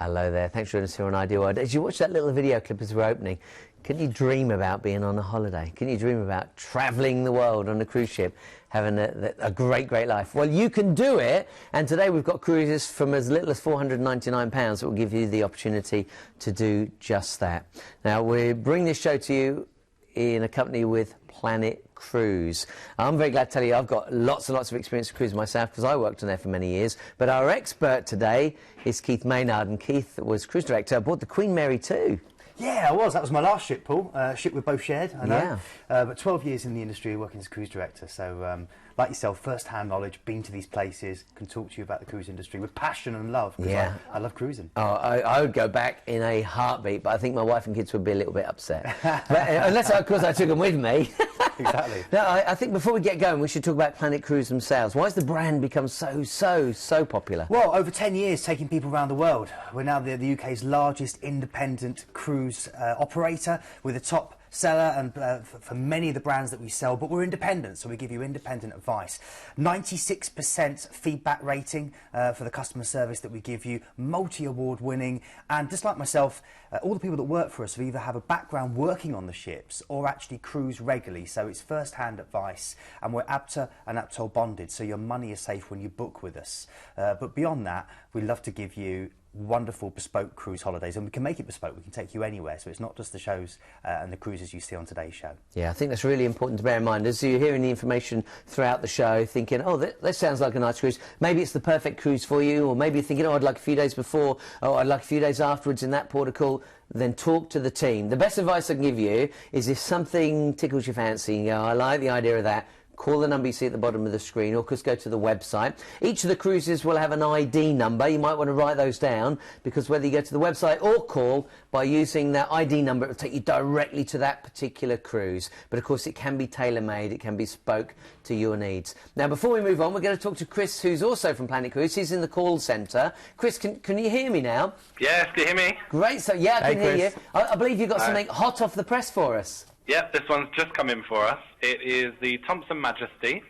Hello there, thanks for joining us here on Ideal World. As you watch that little video clip as we're opening, can you dream about being on a holiday? Can you dream about travelling the world on a cruise ship, having a great, great life? Well, you can do it, and today we've got cruises from as little as £499 that will give you the opportunity to do just that. Now, we bring this show to you in a company with Planet Cruise. I'm very glad to tell you I've got lots and lots of experience with cruise myself because I worked on there for many years. But our expert today is Keith Maynard, and Keith was cruise director aboard the Queen Mary 2. Yeah, I was. That was my last ship, Paul. Ship we both shared, I know. Yeah. But 12 years in the industry working as cruise director. So, like yourself, first-hand knowledge, been to these places, can talk to you about the cruise industry with passion and love. Yeah. I love cruising. Oh, I would go back in a heartbeat, but I think my wife and kids would be a little bit upset. But, unless, of course, I took them with me. Exactly. Now, I think before we get going, we should talk about Planet Cruise themselves. Why has the brand become so popular? Well, over 10 years taking people around the world. We're now the UK's largest independent cruise operator. We're the top seller and for many of the brands that we sell, but we're independent, so we give you independent advice. 96% feedback rating for the customer service that we give you, multi-award winning, and just like myself, all the people that work for us either have a background working on the ships or actually cruise regularly, so it's first-hand advice, and we're ABTA and ABTOL bonded, so your money is safe when you book with us. But beyond that, we love to give you wonderful bespoke cruise holidays, and we can make it bespoke. We can take you anywhere, so it's not just the shows and the cruises you see on today's show. Yeah, I think that's really important to bear in mind as you're hearing the information throughout the show, thinking, oh, that sounds like a nice cruise. Maybe it's the perfect cruise for you, or maybe you're thinking, oh, I'd like a few days before, oh, I'd like a few days afterwards in that port of call. Then talk to the team. The best advice I can give you is if something tickles your fancy, you go, I like the idea of that, call the number you see at the bottom of the screen, or just go to the website. Each of the cruises will have an ID number. You might want to write those down, because whether you go to the website or call, by using that ID number, it will take you directly to that particular cruise. But of course, it can be tailor-made, it can be spoke to your needs. Now, before we move on, we're going to talk to Chris, who's also from Planet Cruise. He's in the call centre. Chris, can you hear me now? Yes, can you hear me? Great, so yeah, I can hear you. I believe you've got Hi. something hot off the press for us. Yep, this one's just come in for us. It is the Thompson Majesty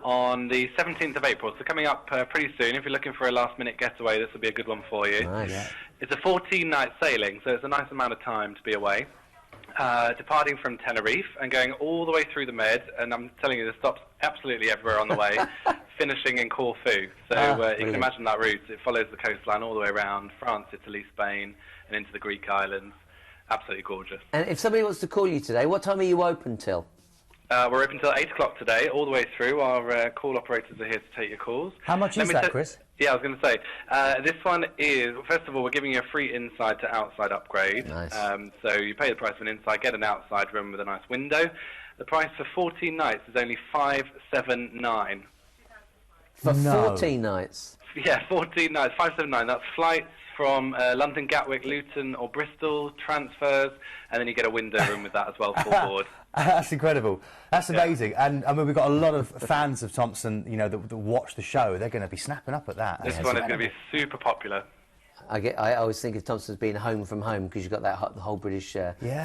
on the 17th of April. So coming up pretty soon. If you're looking for a last-minute getaway, this will be a good one for you. Nice. Yeah. It's a 14-night sailing, so it's a nice amount of time to be away. Departing from Tenerife and going all the way through the Med, and I'm telling you, this stops absolutely everywhere on the way, finishing in Corfu. So you can imagine that route. It follows the coastline all the way around France, Italy, Spain, and into the Greek islands. Absolutely gorgeous. And if somebody wants to call you today, what time are you open till? We're open till 8 o'clock today, all the way through. Our call operators are here to take your calls. How much is that, Chris? Yeah, I was going to say, this one is, first of all, we're giving you a free inside to outside upgrade. Nice. So you pay the price of an inside, get an outside room with a nice window. The price for 14 nights is only $579. For 14 nights? Yeah, 14 nights, $579. That's flights from London, Gatwick, Luton or Bristol, transfers, and then you get a window room with that as well, full board. That's incredible. That's amazing. Yeah. And I mean, we've got a lot of fans of Thompson, you know, that watch the show. They're going to be snapping up at that. This one is going to be super popular. I always think of Thompson as being home from home, because you've got that the whole British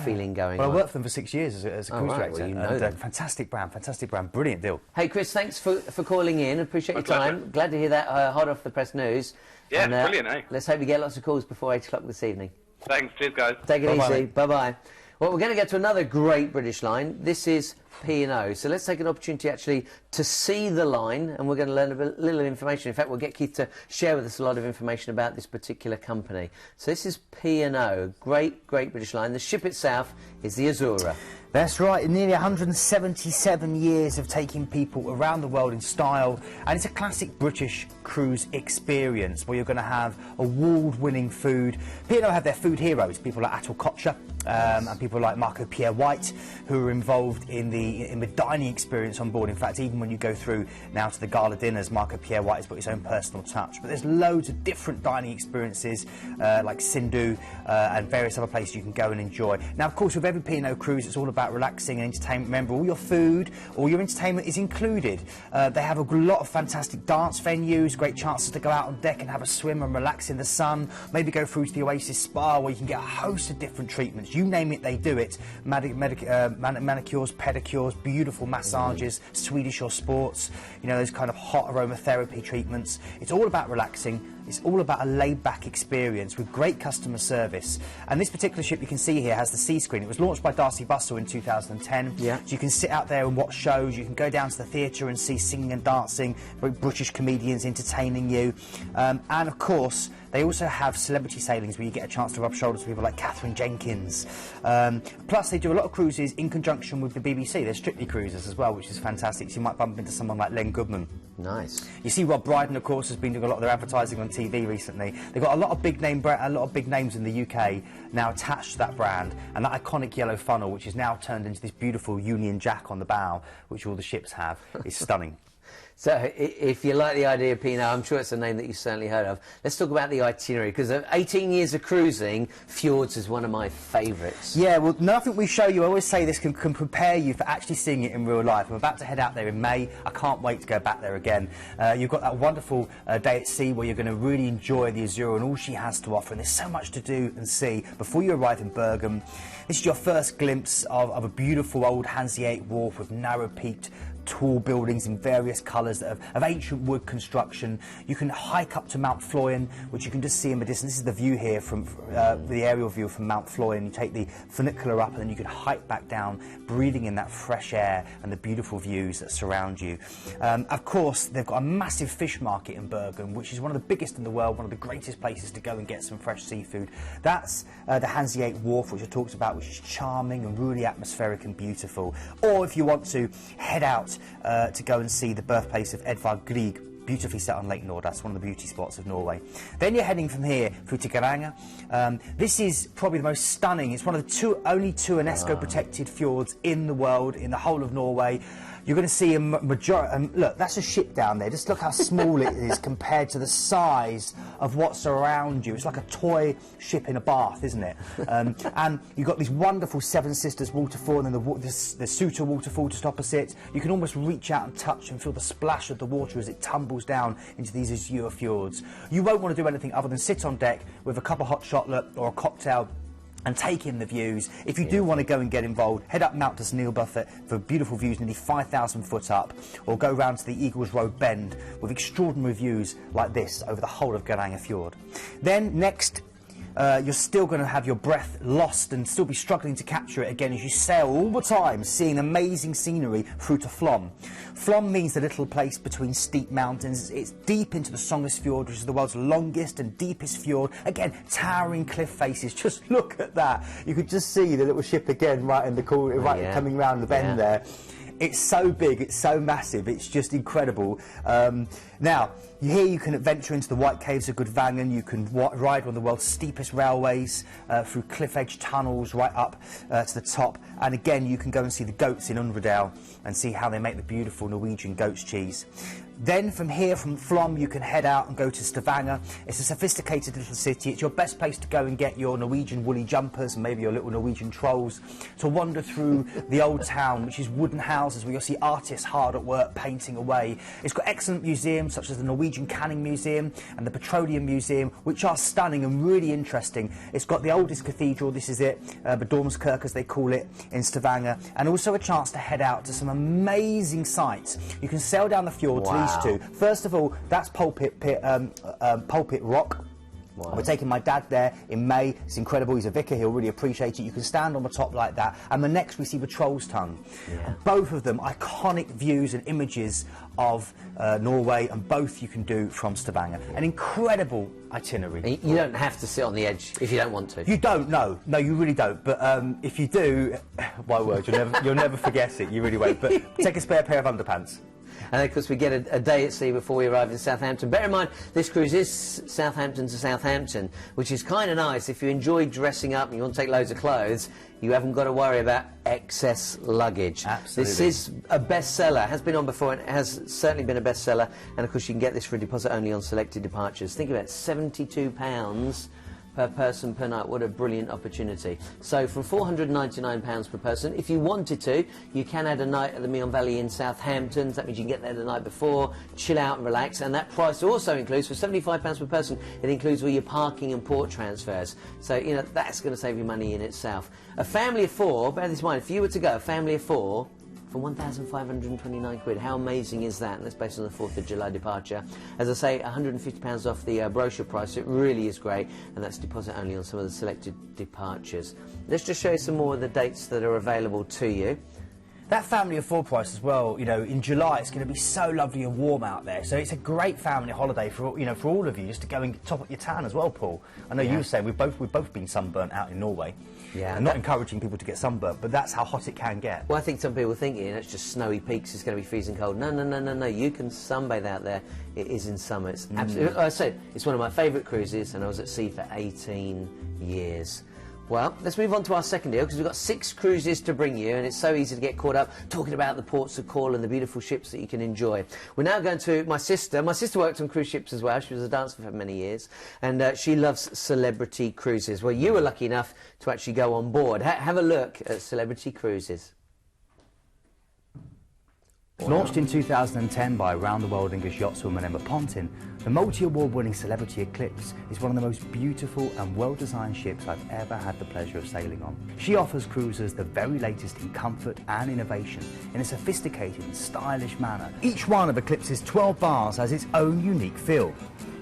feeling going on. Well, I worked for them for 6 years as a cruise director. Well, you know them. Fantastic brand, brilliant deal. Hey, Chris, thanks for calling in. Appreciate your time. Pleasure. Glad to hear that hot off the press news. Yeah, and, brilliant, eh? Let's hope you get lots of calls before 8 o'clock this evening. Thanks, cheers guys. Take it Bye-bye. easy. Bye-bye. Well, we're going to get to another great British line. This is P&O. So let's take an opportunity actually to see the line, and we're going to learn a little information. In fact, we'll get Keith to share with us a lot of information about this particular company. So this is P&O, great British line. The ship itself is the Azura. That's right, nearly 177 years of taking people around the world in style, and it's a classic British cruise experience where you're going to have award-winning food. P&O have their food heroes, people like Atul Kochhar, and people like Marco Pierre White, who are involved in the dining experience on board. In fact, even when you go through now to the gala dinners, Marco Pierre White has put his own personal touch. But there's loads of different dining experiences like Sindhu and various other places you can go and enjoy. Now, of course, with every P&O cruise, it's all about relaxing and entertainment. Remember, all your food, all your entertainment is included. They have a lot of fantastic dance venues, great chances to go out on deck and have a swim and relax in the sun. Maybe go through to the Oasis Spa, where you can get a host of different treatments. You name it, they do it. Manicures, pedicures, beautiful massages, Swedish or sports, you know, those kind of hot aromatherapy treatments. It's all about relaxing It's all about a laid-back experience with great customer service. And this particular ship you can see here has the sea screen. It was launched by Darcy Bussell in 2010. Yeah. So you can sit out there and watch shows. You can go down to the theatre and see singing and dancing, British comedians entertaining you. And of course, they also have celebrity sailings where you get a chance to rub shoulders with people like Catherine Jenkins. Plus, they do a lot of cruises in conjunction with the BBC. They're Strictly cruises as well, which is fantastic. So you might bump into someone like Len Goodman. Nice. You see, Rob Brydon, of course, has been doing a lot of their advertising on TV recently. They've got a lot of big names in the UK now attached to that brand, and that iconic yellow funnel, which is now turned into this beautiful Union Jack on the bow, which all the ships have, is stunning. So, if you like the idea of Pinot, I'm sure it's a name that you've certainly heard of. Let's talk about the itinerary, because 18 years of cruising, fjords is one of my favourites. Yeah, well, nothing we show you, I always say this, can prepare you for actually seeing it in real life. I'm about to head out there in May. I can't wait to go back there again. You've got that wonderful day at sea where you're going to really enjoy the Azure and all she has to offer, and there's so much to do and see before you arrive in Bergen. This is your first glimpse of a beautiful old Hanseatic wharf with narrow-peaked tall buildings in various colours of ancient wood construction. You can hike up to Mount Floyen, which you can just see in the distance. This is the view here from the aerial view from Mount Floyen. You take the funicular up and then you can hike back down, breathing in that fresh air and the beautiful views that surround you. Of course, they've got a massive fish market in Bergen, which is one of the biggest in the world, one of the greatest places to go and get some fresh seafood. That's the Hanseatic Wharf, which I talked about, which is charming and really atmospheric and beautiful. Or if you want to head out to go and see the birthplace of Edvard Grieg, beautifully set on Lake Nord. That's one of the beauty spots of Norway. Then you're heading from here through to Geiranger. This is probably the most stunning. It's one of the only two UNESCO protected fjords in the world, in the whole of Norway. You're going to see a majority. Look, that's a ship down there. Just look how small it is compared to the size of what's around you. It's like a toy ship in a bath, isn't it? And you've got these wonderful Seven Sisters waterfall and then the Suter waterfall just opposite. You can almost reach out and touch and feel the splash of the water as it tumbles down into these azure fjords. You won't want to do anything other than sit on deck with a cup of hot chocolate or a cocktail and take in the views. If you do want to go and get involved, head up Mount Desneelbuffet for beautiful views nearly 5,000 foot up, or go round to the Eagles Road Bend with extraordinary views like this over the whole of Geiranger Fjord. Then next, you're still going to have your breath lost and still be struggling to capture it again as you sail all the time, seeing amazing scenery through to Flom. Flom means the little place between steep mountains. It's deep into the Songus Fjord, which is the world's longest and deepest fjord. Again, towering cliff faces. Just look at that. You could just see the little ship again right in the corner, right coming round the bend there. It's so big, it's so massive, it's just incredible. Now, here you can adventure into the White Caves of Gudvangen. You can ride one of the world's steepest railways through cliff-edge tunnels right up to the top. And again, you can go and see the goats in Undredale and see how they make the beautiful Norwegian goat's cheese. Then from here, from Flom, you can head out and go to Stavanger. It's a sophisticated little city. It's your best place to go and get your Norwegian woolly jumpers and maybe your little Norwegian trolls, to wander through the old town, which is wooden houses where you'll see artists hard at work painting away. It's got excellent museums such as the Norwegian Canning Museum and the Petroleum Museum, which are stunning and really interesting. It's got the oldest cathedral, this is it, Bedormskirk as they call it, in Stavanger, and also a chance to head out to some amazing sights. You can sail down the fjord to these two. First of all, that's Pulpit Rock. Wow. We're taking my dad there in May. It's incredible. He's a vicar. He'll really appreciate it. You can stand on the top like that. And the next we see the Troll's Tongue. Yeah. Both of them iconic views and images of Norway, and both you can do from Stavanger. An incredible itinerary. You don't have to sit on the edge if you don't want to. You don't, no, you really don't. But if you do, my word, you'll never forget it. You really won't. But take a spare pair of underpants. And of course we get a day at sea before we arrive in Southampton. Bear in mind, this cruise is Southampton to Southampton, which is kind of nice. If you enjoy dressing up and you want to take loads of clothes, you haven't got to worry about excess luggage. Absolutely. This is a bestseller. It has been on before, and it has certainly been a bestseller. And of course you can get this for a deposit only on selected departures. Think about it, £72 per person per night. What a brilliant opportunity. So from £499 per person, if you wanted to, you can add a night at the Meon Valley in Southampton. That means you can get there the night before, chill out and relax, and that price also includes, for £75 per person, it includes all your parking and port transfers. So, you know, that's going to save you money in itself. A family of four, bear this in mind, if you were to go, a family of four, for 1,529 quid. How amazing is that? And that's based on the 4th of July departure. As I say, £150 off the brochure price. It really is great, and that's deposit only on some of the selected departures. Let's just show you some more of the dates that are available to you. That family of 4 price as well, you know, in July it's going to be so lovely and warm out there. So it's a great family holiday for, you know, for all of you, just to go and top up your tan as well, Paul. I know you were saying we've both been sunburnt out in Norway. Yeah. And not encouraging people to get sunburnt, but that's how hot it can get. Well, I think some people think, it's just snowy peaks, it's going to be freezing cold. No, no, no, no, no. You can sunbathe out there. It is in summer. It's absolutely. I said it's one of my favourite cruises, and I was at sea for 18 years. Well, let's move on to our second deal, because we've got 6 cruises to bring you, and it's so easy to get caught up talking about the ports of call and the beautiful ships that you can enjoy. We're now going to my sister. My sister worked on cruise ships as well. She was a dancer for many years, and she loves celebrity cruises. Well, you were lucky enough to actually go on board. Have a look at Celebrity Cruises. Launched in 2010 by round-the-world English yachtswoman Emma Pontin, the multi-award-winning Celebrity Eclipse is one of the most beautiful and well-designed ships I've ever had the pleasure of sailing on. She offers cruisers the very latest in comfort and innovation in a sophisticated and stylish manner. Each one of Eclipse's 12 bars has its own unique feel.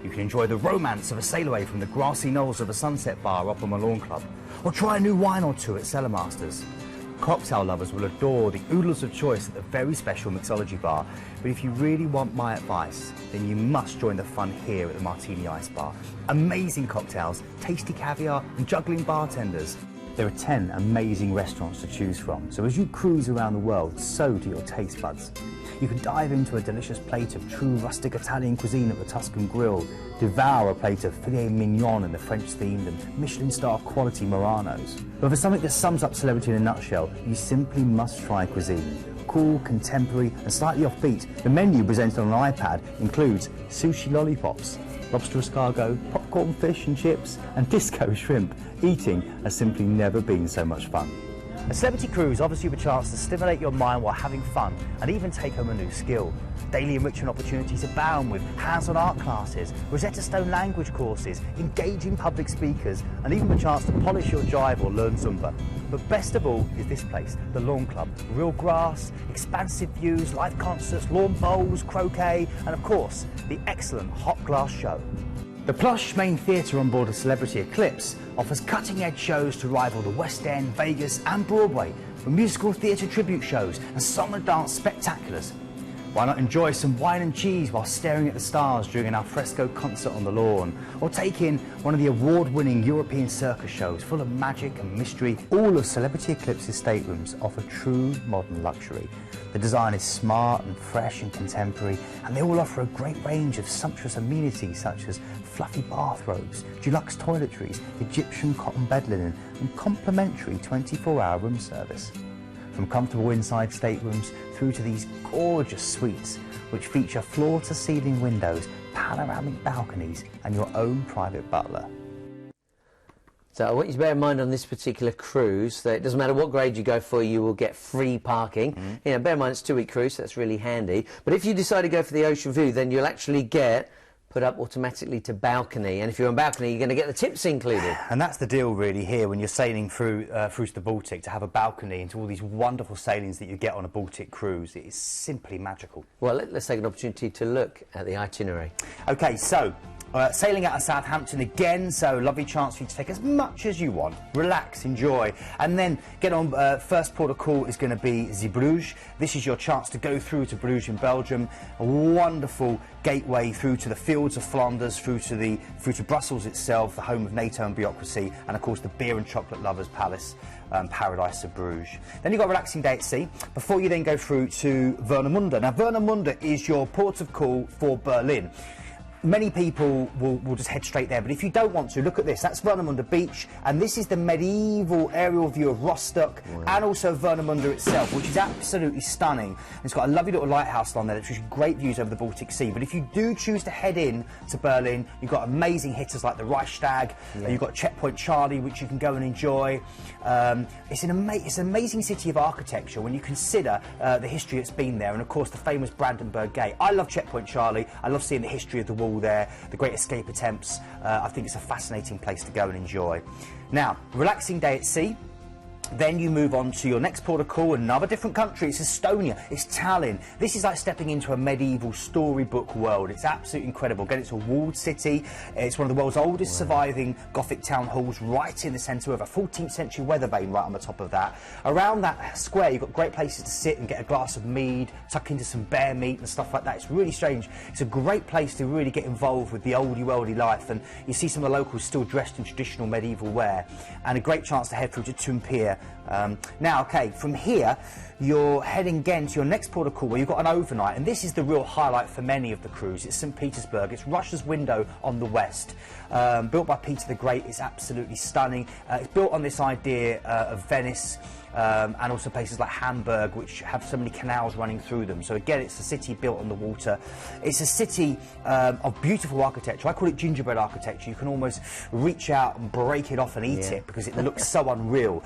You can enjoy the romance of a sail away from the grassy knolls of a Sunset Bar up on the Lawn Club, or try a new wine or two at Cellar Masters. Cocktail lovers will adore the oodles of choice at the very special mixology bar, but if you really want my advice, then you must join the fun here at the Martini Ice Bar. Amazing cocktails, tasty caviar and juggling bartenders. There are 10 amazing restaurants to choose from, so as you cruise around the world, so do your taste buds. You can dive into a delicious plate of true rustic Italian cuisine at the Tuscan Grill, devour a plate of filet mignon in the French-themed and Michelin-star quality Muranos. But for something that sums up Celebrity in a nutshell, you simply must try cuisine. Cool, contemporary and slightly offbeat, the menu presented on an iPad includes sushi lollipops, lobster escargot, popcorn fish and chips and disco shrimp. Eating has simply never been so much fun. A Celebrity Cruise offers you a chance to stimulate your mind while having fun and even take home a new skill. Daily enrichment opportunities abound with hands-on art classes, Rosetta Stone language courses, engaging public speakers and even a chance to polish your drive or learn Zumba. But best of all is this place, the Lawn Club. Real grass, expansive views, live concerts, lawn bowls, croquet and of course the excellent hot glass show. The plush main theatre on board a Celebrity Eclipse offers cutting-edge shows to rival the West End, Vegas and Broadway, from musical theatre tribute shows and song and dance spectaculars. Why not enjoy some wine and cheese while staring at the stars during an alfresco concert on the lawn, or take in one of the award-winning European circus shows full of magic and mystery. All of Celebrity Eclipse's staterooms offer true modern luxury. The design is smart and fresh and contemporary, and they all offer a great range of sumptuous amenities such as fluffy bathrobes, deluxe toiletries, Egyptian cotton bed linen and complimentary 24-hour room service. From comfortable inside staterooms through to these gorgeous suites which feature floor-to-ceiling windows, panoramic balconies and your own private butler. So I want you to bear in mind on this particular cruise that it doesn't matter what grade you go for, you will get free parking. You know, bear in mind it's a 2-week cruise, so that's really handy. But if you decide to go for the ocean view, then you'll actually get put up automatically to balcony, and if you're on balcony you're going to get the tips included. And that's the deal really here when you're sailing through to the Baltic, to have a balcony into all these wonderful sailings that you get on a Baltic cruise. It is simply magical. Well, let's take an opportunity to look at the itinerary. Okay, so sailing out of Southampton again, so lovely chance for you to take as much as you want, relax, enjoy, and then get on. First port of call is going to be Zeebrugge. This is your chance to go through to Bruges in Belgium, a wonderful gateway through to the fields of Flanders, through to Brussels itself, the home of NATO and bureaucracy, and of course the beer and chocolate lovers' palace, paradise of Bruges. Then you've got a relaxing day at sea before you then go through to Warnemünde. Now Warnemünde is your port of call for Berlin. Many people will just head straight there, but if you don't want to, look at this. That's Warnemünde Beach, and this is the medieval aerial view of Rostock and also Warnemünde itself, which is absolutely stunning. It's got a lovely little lighthouse on there that gives you great views over the Baltic Sea. But if you do choose to head in to Berlin, you've got amazing hitters like the Reichstag, you've got Checkpoint Charlie, which you can go and enjoy. It's an amazing city of architecture when you consider the history that's been there, and of course the famous Brandenburg Gate. I love Checkpoint Charlie. I love seeing the history of the wall there, the great escape attempts. I think it's a fascinating place to go and enjoy. Now, relaxing day at sea. Then you move on to your next port of call, another different country. It's Estonia, it's Tallinn. This is like stepping into a medieval storybook world. It's absolutely incredible. Again, it's a walled city. It's one of the world's oldest surviving Gothic town halls, right in the centre of a 14th century weather vane right on the top of that. Around that square, you've got great places to sit and get a glass of mead, tuck into some bear meat and stuff like that. It's really strange. It's a great place to really get involved with the oldie worldy life, and you see some of the locals still dressed in traditional medieval wear, and a great chance to head through to Tumpir. Now, okay, from here you're heading again to your next port of call where you've got an overnight, and this is the real highlight for many of the crews. It's St. Petersburg. It's Russia's window on the west. Built by Peter the Great. It's absolutely stunning. It's built on this idea of Venice, and also places like Hamburg, which have so many canals running through them. So again, it's a city built on the water. It's a city of beautiful architecture. I call it gingerbread architecture. You can almost reach out and break it off and eat it because it looks so unreal.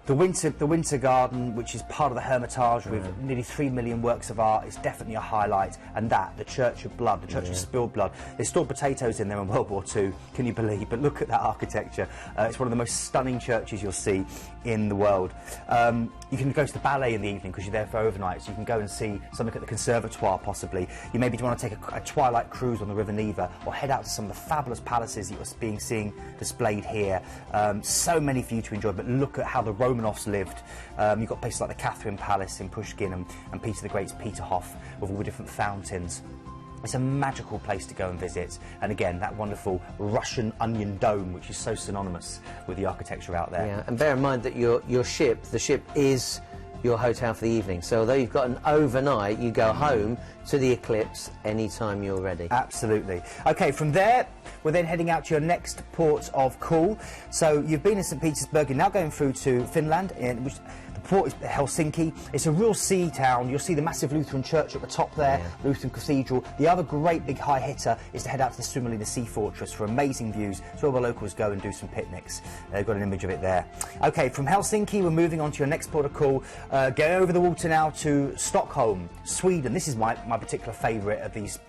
The Winter Garden, which is part of the Hermitage with nearly 3 million works of art, is definitely a highlight. And the Church of Blood, the Church of Spilled Blood. They stored potatoes in there in World War II, can you believe? But look at that architecture. It's one of the most stunning churches you'll see in the world. You can go to the ballet in the evening because you're there for overnight, so you can go and see something at the Conservatoire possibly. You maybe want to take a twilight cruise on the River Neva, or head out to some of the fabulous palaces that you're seeing displayed here. So many for you to enjoy, but look at how the Romanovs lived. You've got places like the Catherine Palace in Pushkin and Peter the Great's Peterhof with all the different fountains. It's a magical place to go and visit, and again, that wonderful Russian onion dome, which is so synonymous with the architecture out there. Yeah, and bear in mind that the ship is your hotel for the evening. So although you've got an overnight, you go home to the Eclipse anytime you're ready. Absolutely. Okay, from there, we're then heading out to your next port of call. So you've been in St. Petersburg, you're now going through to Finland, which the port is Helsinki. It's a real sea town. You'll see the massive Lutheran church at the top there, Lutheran Cathedral. The other great big high hitter is to head out to the Suomenlinna Sea Fortress for amazing views. So all the locals go and do some picnics. They've got an image of it there. Okay, from Helsinki, we're moving on to your next port of call. Going over the water now to Stockholm, Sweden. This is my particular favourite of these.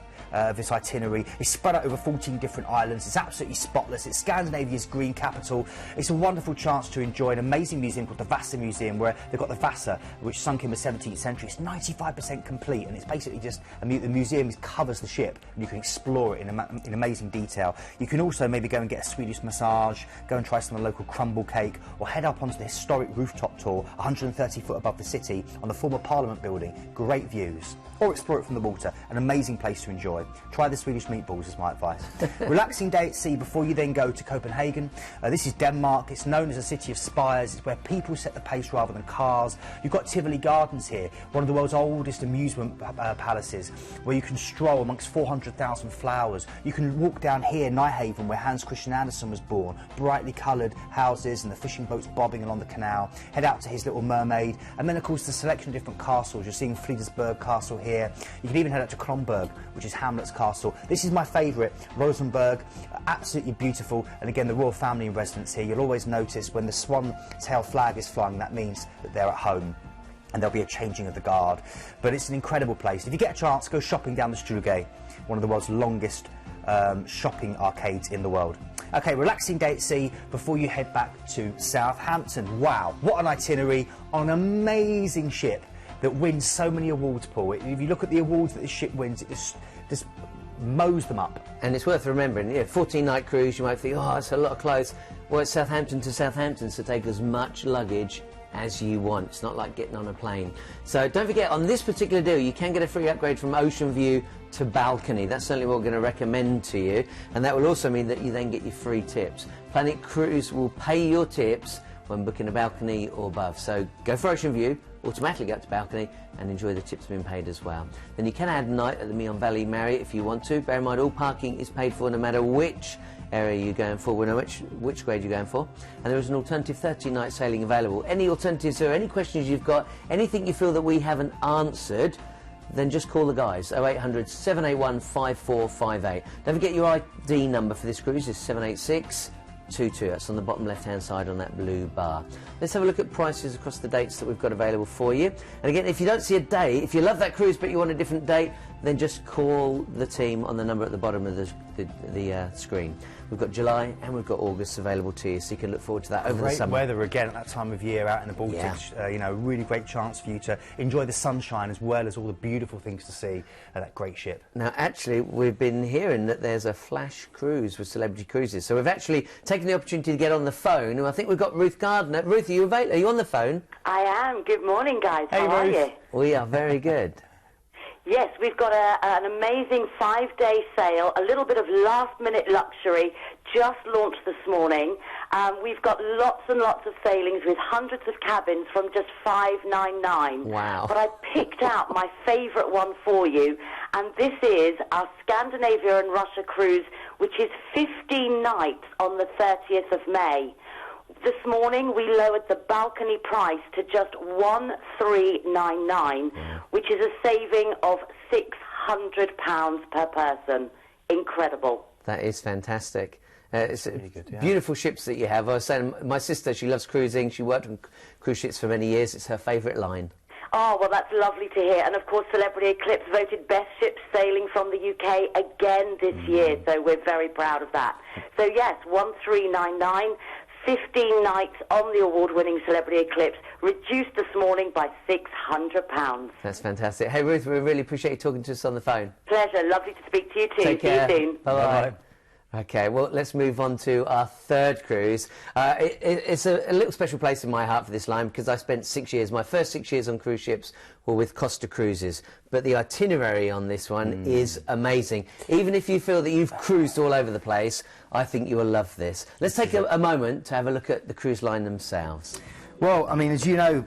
This itinerary. It's spread out over 14 different islands. It's absolutely spotless. It's Scandinavia's green capital. It's a wonderful chance to enjoy an amazing museum called the Vasa Museum, where they've got the Vasa, which sunk in the 17th century. It's 95% complete, and it's basically just the museum covers the ship, and you can explore it in amazing detail. You can also maybe go and get a Swedish massage, go and try some of the local crumble cake, or head up onto the historic rooftop tour, 130 foot above the city, on the former Parliament building. Great views. Or explore it from the water. An amazing place to enjoy. Try the Swedish meatballs is my advice. Relaxing day at sea before you then go to Copenhagen. This is Denmark. It's known as a city of spires. It's where people set the pace rather than cars. You've got Tivoli Gardens here, one of the world's oldest amusement palaces, where you can stroll amongst 400,000 flowers. You can walk down here, Nyhaven, where Hans Christian Andersen was born. Brightly coloured houses and the fishing boats bobbing along the canal. Head out to his Little Mermaid. And then, of course, the selection of different castles. You're seeing Flidersburg Castle here. You can even head out to Kronborg, which is Hamlet's castle. This is my favourite, Rosenborg, absolutely beautiful, and again the royal family in residence here. You'll always notice when the swan tail flag is flying, that means that they're at home, and there'll be a changing of the guard. But it's an incredible place. If you get a chance, go shopping down the Strugay, one of the world's longest shopping arcades in the world. Okay, relaxing day at sea before you head back to Southampton. Wow, what an itinerary on an amazing ship that wins so many awards, Paul. If you look at the awards that this ship wins, it just mows them up. And it's worth remembering, 14-night cruise, you might think, oh, that's a lot of clothes. Well, it's Southampton to Southampton, so take as much luggage as you want. It's not like getting on a plane. So don't forget, on this particular deal, you can get a free upgrade from Ocean View to Balcony. That's certainly what we're going to recommend to you. And that will also mean that you then get your free tips. Planet Cruise will pay your tips when booking a balcony or above. So go for Ocean View, automatically go up to Balcony and enjoy the tips being paid as well. Then you can add a night at the Meon Valley Marriott if you want to. Bear in mind, all parking is paid for no matter which area you're going for, which grade you're going for. And there is an alternative 13-night sailing available. Any alternatives or any questions you've got, anything you feel that we haven't answered, then just call the guys, 0800 781 5458. Don't forget your ID number for this cruise is 786 22. That's on the bottom left-hand side on that blue bar. Let's have a look at prices across the dates that we've got available for you. And again, if you don't see a date, if you love that cruise but you want a different date, then just call the team on the number at the bottom of the screen. We've got July and we've got August available to you, so you can look forward to that over the summer. Great weather again at that time of year out in the Baltics. Yeah. You know, really great chance for you to enjoy the sunshine as well as all the beautiful things to see at that great ship. Now, actually, we've been hearing that there's a flash cruise with Celebrity Cruises, so we've actually taken the opportunity to get on the phone, and I think we've got Ruth Gardner. Ruth, are you available? Are you on the phone? I am. Good morning, guys. Hey, How are Ruth. you? We are very good. Yes, we've got an amazing 5-day sale, a little bit of last-minute luxury, just launched this morning. We've got lots and lots of sailings with hundreds of cabins from just $599. Wow. But I picked out my favourite one for you, and this is our Scandinavia and Russia cruise, which is 15 nights on the 30th of May. This morning we lowered the balcony price to just $1,399, which is a saving of £600 per person. Incredible. That is fantastic. It's really good, yeah. Beautiful ships that you have. I was saying, my sister, she loves cruising. She worked on cruise ships for many years. It's her favourite line. Oh, well, that's lovely to hear. And, of course, Celebrity Eclipse voted best ship sailing from the UK again this year, so we're very proud of that. So, yes, 1399, 15 nights on the award-winning Celebrity Eclipse, reduced this morning by £600. That's fantastic. Hey, Ruth, we really appreciate you talking to us on the phone. Pleasure. Lovely to speak to you, too. Take care. See you soon. Bye-bye. Okay, well, let's move on to our third cruise. It's a little special place in my heart for this line because I spent 6 years, my first 6 years on cruise ships were with Costa Cruises. But the itinerary on this one is amazing. Even if you feel that you've cruised all over the place, I think you will love this. Let's take a moment to have a look at the cruise line themselves. Well, I mean, as you know,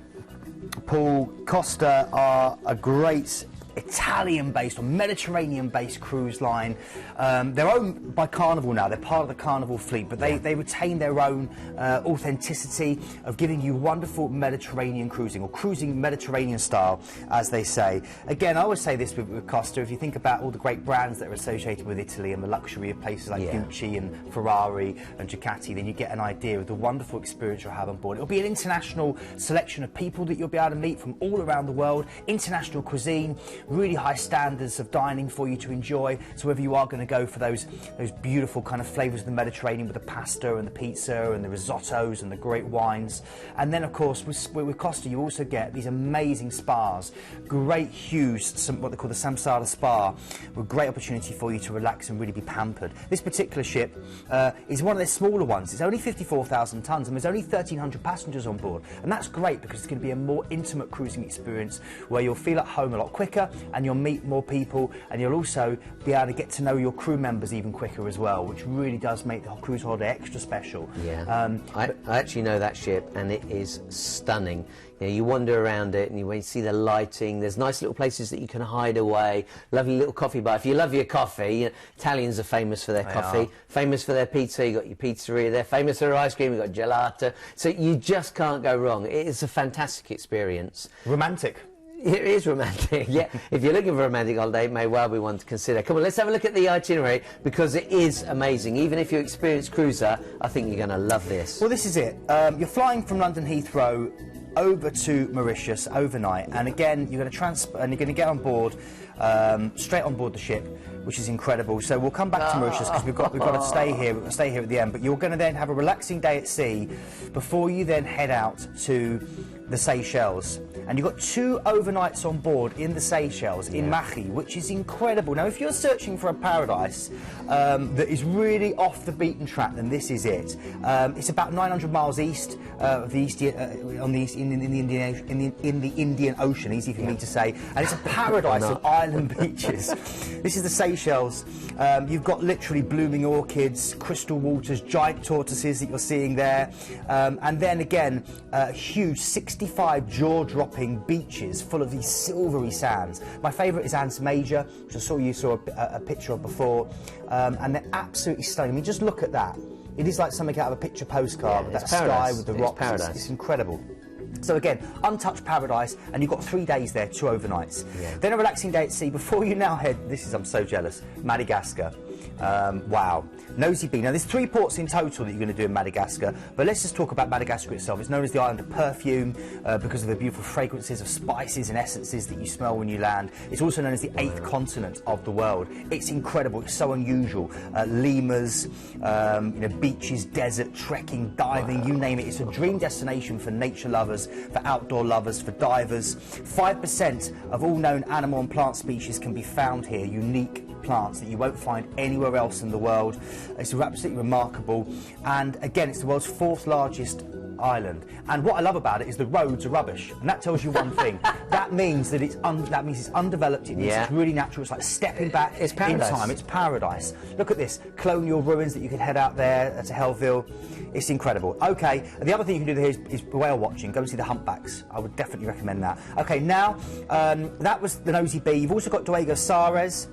Paul, Costa are a great Italian-based or Mediterranean-based cruise line. They're owned by Carnival now. They're part of the Carnival fleet, but they retain their own authenticity of giving you wonderful Mediterranean cruising, or cruising Mediterranean style, as they say. Again, I always say this with Costa. If you think about all the great brands that are associated with Italy and the luxury of places like Gucci and Ferrari and Ducati, then you get an idea of the wonderful experience you'll have on board. It'll be an international selection of people that you'll be able to meet from all around the world, international cuisine, really high standards of dining for you to enjoy. So whether you are going to go for those beautiful kind of flavours of the Mediterranean with the pasta and the pizza and the risottos and the great wines, and then of course with Costa you also get these amazing spas, great huge, what they call the Samsara Spa, with great opportunity for you to relax and really be pampered. This particular ship is one of their smaller ones. It's only 54,000 tonnes and there's only 1,300 passengers on board, and that's great because it's going to be a more intimate cruising experience where you'll feel at home a lot quicker and you'll meet more people, and you'll also be able to get to know your crew members even quicker as well, which really does make the cruise holiday extra special. Yeah, I actually know that ship, and it is stunning. You know, you wander around it and you see the lighting. There's nice little places that you can hide away. Lovely little coffee bar. If you love your coffee, you know, Italians are famous for their coffee, famous for their pizza. You got your pizzeria. They're famous for their ice cream. You got gelato. So you just can't go wrong. It is a fantastic experience. Romantic. It is romantic, yeah. If you're looking for a romantic holiday, it may well be one to consider. Come on, let's have a look at the itinerary because it is amazing. Even if you're an experienced cruiser, I think you're going to love this. Well, this is it. You're flying from London Heathrow over to Mauritius overnight, and again you're going to get on board, straight on board the ship, which is incredible. So we'll come back to Mauritius because we've got to stay here. We'll stay here at the end. But you're going to then have a relaxing day at sea before you then head out to the Seychelles. And you've got 2 overnights on board in the Seychelles, in Mahi, which is incredible. Now, if you're searching for a paradise that is really off the beaten track, then this is it. It's about 900 miles east of the in the Indian Ocean, easy for me to say, and it's a paradise of island beaches. This is the Seychelles. You've got literally blooming orchids, crystal waters, giant tortoises that you're seeing there, and then again, huge 65 jaw-dropping beaches full of these silvery sands. My favourite is Anse Major, which I saw you saw a picture of before, and they're absolutely stunning. I mean, just look at that. It is like something out of a picture postcard with that sky with the rocks. It's incredible. So again, untouched paradise, and you've got 3 days there, 2 overnights. Then a relaxing day at sea before you now head, I'm so jealous, Madagascar. Wow. Nosy Bee. Now, there's 3 ports in total that you're going to do in Madagascar, but let's just talk about Madagascar itself. It's known as the island of perfume because of the beautiful fragrances of spices and essences that you smell when you land. It's also known as the 8th continent of the world. It's incredible. It's so unusual. Lemurs, beaches, desert, trekking, diving, you name it. It's a dream destination for nature lovers, for outdoor lovers, for divers. 5% of all known animal and plant species can be found here, unique plants that you won't find anywhere else in the world. It's absolutely remarkable, and again, it's the world's 4th largest island. And what I love about it is the roads are rubbish, and that tells you one thing. That means that it's undeveloped. It means it's really natural. It's like stepping back in time. It's paradise. Look at this colonial ruins that you can head out there to Hellville. It's incredible. Okay, and the other thing you can do here is whale watching. Go and see the humpbacks. I would definitely recommend that. Okay, now that was the Nosy Bee. You've also got Duego Sares.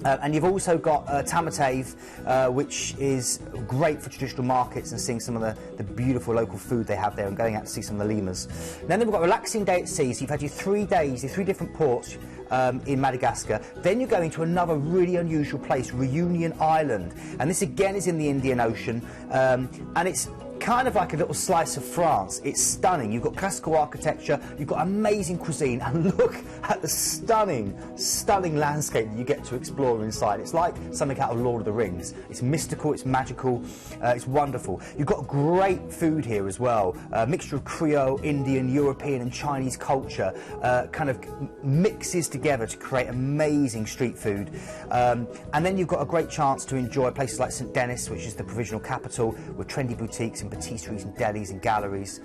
And you've also got Tamatave, which is great for traditional markets and seeing some of the beautiful local food they have there and going out to see some of the lemurs. Then we've got a relaxing day at sea, so you've had your 3 days, your 3 different ports in Madagascar. Then you're going to another really unusual place, Reunion Island. And this again is in the Indian Ocean, and it's kind of like a little slice of France. It's stunning. You've got classical architecture, you've got amazing cuisine, and look at the stunning, stunning landscape that you get to explore inside. It's like something out of Lord of the Rings. It's mystical, it's magical, it's wonderful. You've got great food here as well. A mixture of Creole, Indian, European and Chinese culture kind of mixes together to create amazing street food. And then you've got a great chance to enjoy places like St Denis, which is the provisional capital, with trendy boutiques and patisseries and delis and galleries.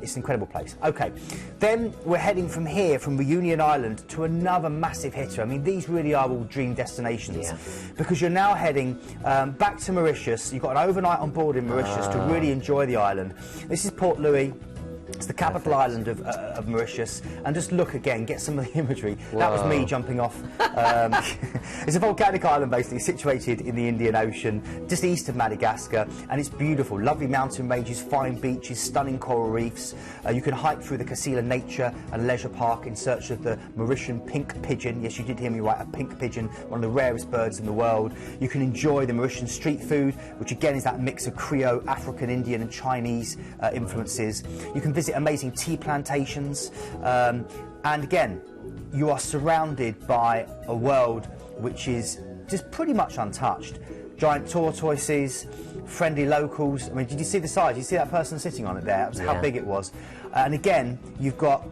It's an incredible place. Okay, then we're heading from here, from Reunion Island, to another massive hitter. I mean, these really are all dream destinations, because you're now heading back to Mauritius. You've got an overnight on board in Mauritius to really enjoy the island. This is Port Louis. It's the capital island of Mauritius, and just look again, get some of the imagery. Whoa. That was me jumping off. It's a volcanic island basically situated in the Indian Ocean, just east of Madagascar, and it's beautiful. Lovely mountain ranges, fine beaches, stunning coral reefs. You can hike through the Kasila Nature and Leisure Park in search of the Mauritian pink pigeon. Yes, you did hear me right, a pink pigeon, one of the rarest birds in the world. You can enjoy the Mauritian street food, which again is that mix of Creole, African, Indian and Chinese influences. You can visit amazing tea plantations, and again, you are surrounded by a world which is just pretty much untouched. Giant tortoises, friendly locals. I mean, did you see the size? Did you see that person sitting on it there? That was how big it was. And again, you've got,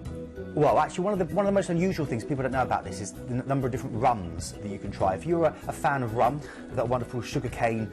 well, actually, one of the most unusual things people don't know about this is the number of different rums that you can try. If you're a fan of rum, that wonderful sugarcane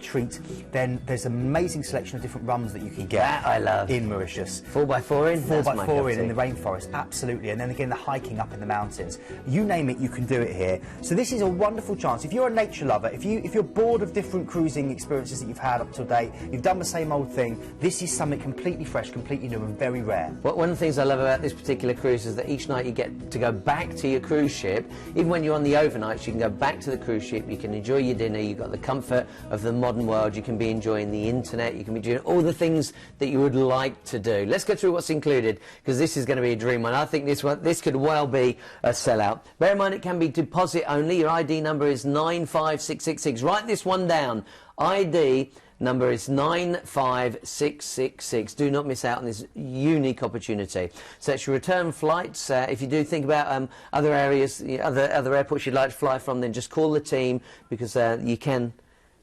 treat, then there's an amazing selection of different rums that you can get. That I love. In Mauritius. 4x4 in? 4x4 in the rainforest, absolutely. And then again, the hiking up in the mountains. You name it, you can do it here. So this is a wonderful chance. If you're a nature lover, if you're bored of different cruising experiences that you've had up to date, you've done the same old thing, this is something completely fresh, completely new and very rare. Well, one of the things I love about this particular cruise is that each night you get to go back to your cruise ship. Even when you're on the overnights, you can go back to the cruise ship, you can enjoy your dinner, you've got the comfort of the modern world, you can be enjoying the internet, you can be doing all the things that you would like to do. Let's go through what's included, because this is going to be a dream one. I think this could well be a sellout. Bear in mind, it can be deposit only. Your ID number is 95666. Write this one down. ID number is 95666. Do not miss out on this unique opportunity. So it's your return flights. If you do think about other areas, other airports you'd like to fly from, then just call the team, because you can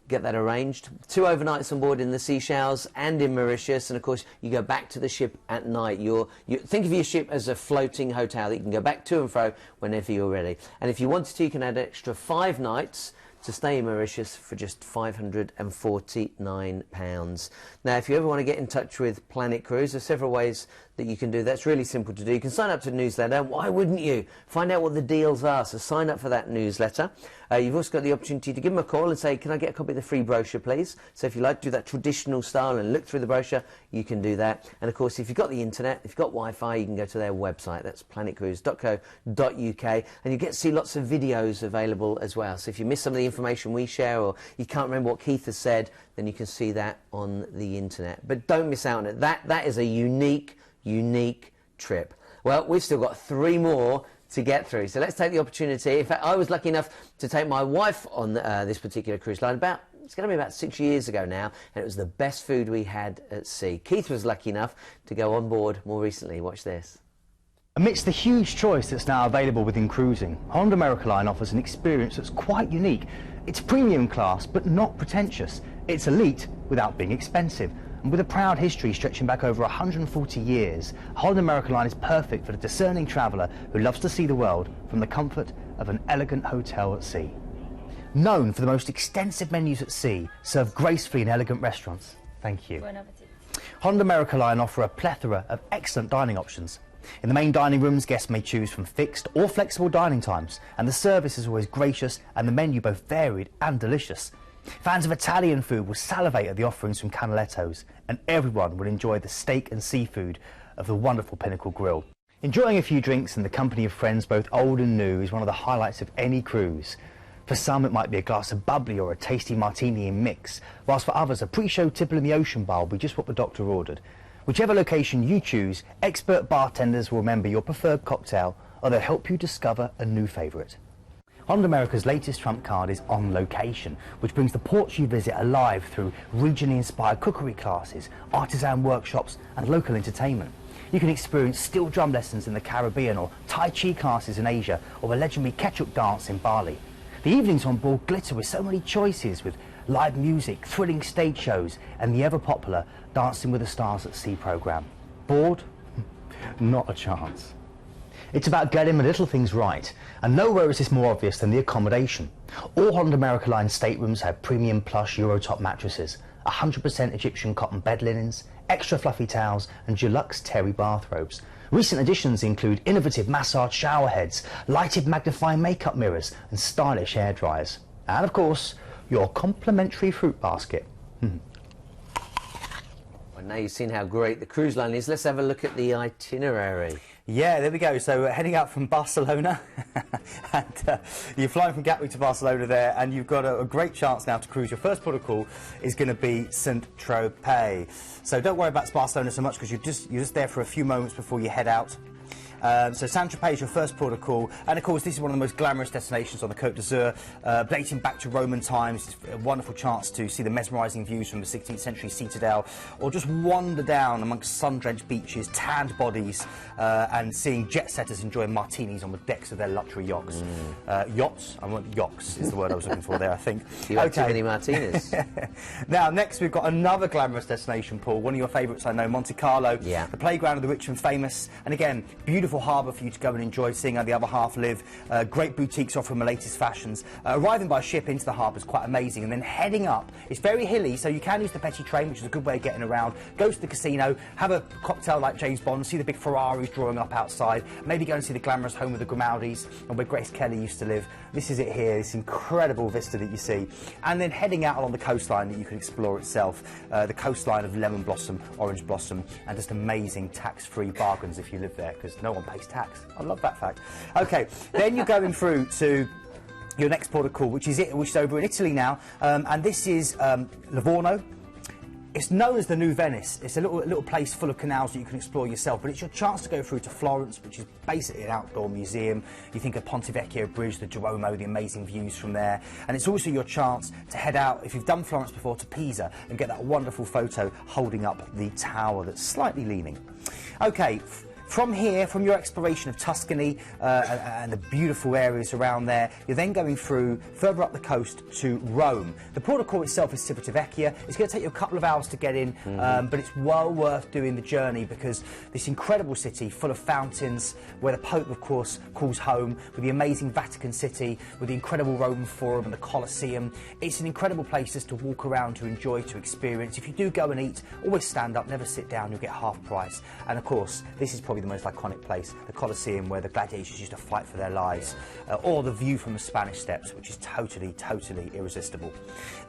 get that arranged. 2 overnights on board in the Seychelles and in Mauritius, and of course you go back to the ship at night. You think of your ship as a floating hotel that you can go back to and fro whenever you're ready. And if you wanted to, you can add an extra 5 nights to stay in Mauritius for just £549. Now, if you ever want to get in touch with Planet Cruise, there's several ways that you can do that. It's really simple to do. You can sign up to the newsletter. Why wouldn't you? Find out what the deals are, so sign up for that newsletter. You've also got the opportunity to give them a call and say, can I get a copy of the free brochure, please? So if you like to do that traditional style and look through the brochure, you can do that. And of course, if you've got the internet, if you've got Wi-Fi, you can go to their website. That's planetcruise.co.uk, and you get to see lots of videos available as well. So if you miss some of the information we share, or you can't remember what Keith has said, then you can see that on the internet. But don't miss out on it. That is a unique trip. Well, we've still got 3 more to get through. So let's take the opportunity. In fact, I was lucky enough to take my wife on this particular cruise line it's going to be about 6 years ago now, and it was the best food we had at sea. Keith was lucky enough to go on board more recently. Watch this. Amidst the huge choice that's now available within cruising, Holland America Line offers an experience that's quite unique. It's premium class, but not pretentious. It's elite without being expensive. And with a proud history stretching back over 140 years, Holland America Line is perfect for the discerning traveller who loves to see the world from the comfort of an elegant hotel at sea. Known for the most extensive menus at sea, served gracefully in elegant restaurants. Thank you. Bon appetit. Holland America Line offer a plethora of excellent dining options. In the main dining rooms, guests may choose from fixed or flexible dining times, and the service is always gracious and the menu both varied and delicious. Fans of Italian food will salivate at the offerings from Canaletto's, and everyone will enjoy the steak and seafood of the wonderful Pinnacle Grill. Enjoying a few drinks in the company of friends both old and new is one of the highlights of any cruise. For some it might be a glass of bubbly or a tasty martini in mix, whilst for others a pre-show tipple in the ocean bar will be just what the doctor ordered. Whichever location you choose, expert bartenders will remember your preferred cocktail, or they'll help you discover a new favourite. Holland America's latest trump card is On Location, which brings the ports you visit alive through regionally inspired cookery classes, artisan workshops and local entertainment. You can experience steel drum lessons in the Caribbean, or Tai Chi classes in Asia, or a legendary ketchup dance in Bali. The evenings on board glitter with so many choices, with live music, thrilling stage shows and the ever-popular Dancing with the Stars at Sea programme. Bored? Not a chance. It's about getting the little things right, and nowhere is this more obvious than the accommodation. All Holland America Line staterooms have premium plush Eurotop mattresses, 100% Egyptian cotton bed linens, extra fluffy towels and deluxe terry bathrobes. Recent additions include innovative massage shower heads, lighted magnifying makeup mirrors and stylish hair dryers. And of course, your complimentary fruit basket. Well, now you've seen how great the cruise line is, let's have a look at the itinerary. Yeah, there we go. So heading out from Barcelona, and you're flying from Gatwick to Barcelona there, and you've got a great chance now to cruise. Your first port of call is going to be Saint-Tropez. So don't worry about Barcelona so much, because you're just there for a few moments before you head out. So Saint-Tropez is your first port of call, and of course this is one of the most glamorous destinations on the Côte d'Azur, dating back to Roman times. It's a wonderful chance to see the mesmerising views from the 16th century citadel, or just wander down amongst sun-drenched beaches, tanned bodies, and seeing jet-setters enjoying martinis on the decks of their luxury yachts. Yachts? I want yachts is the word I was looking for there, I think. You had too many martinis. Now, next we've got another glamorous destination, Paul, one of your favourites I know, Monte Carlo, yeah. The playground of the rich and famous, and again, beautiful harbour for you to go and enjoy, seeing how the other half live. Great boutiques offering the latest fashions. Arriving by ship into the harbour is quite amazing, and then heading up, it's very hilly, so you can use the Petit train, which is a good way of getting around. Go to the casino, have a cocktail like James Bond, see the big Ferraris drawing up outside, maybe go and see the glamorous home of the Grimaldis, and where Grace Kelly used to live. This is it here, this incredible vista that you see. And then heading out along the coastline that you can explore itself, the coastline of lemon blossom, orange blossom, and just amazing tax-free bargains if you live there, because no one pays tax. I love that fact. Okay, then you're going through to your next port of call, which is over in Italy now, and this is Livorno. It's known as the New Venice. It's a little place full of canals that you can explore yourself, but it's your chance to go through to Florence, which is basically an outdoor museum. You think of Ponte Vecchio Bridge, the Duomo, the amazing views from there, and it's also your chance to head out, if you've done Florence before, to Pisa and get that wonderful photo holding up the tower that's slightly leaning. Okay. From here, from your exploration of Tuscany and the beautiful areas around there, you're then going through further up the coast to Rome. The port of call itself is Civitavecchia. It's going to take you a couple of hours to get in, but it's well worth doing the journey, because this incredible city full of fountains, where the Pope, of course, calls home, with the amazing Vatican City, with the incredible Roman Forum and the Colosseum. It's an incredible place just to walk around, to enjoy, to experience. If you do go and eat, always stand up, never sit down, you'll get half price. And of course, this is probably the most iconic place, the Colosseum, where the gladiators used to fight for their lives, or the view from the Spanish Steps, which is totally irresistible.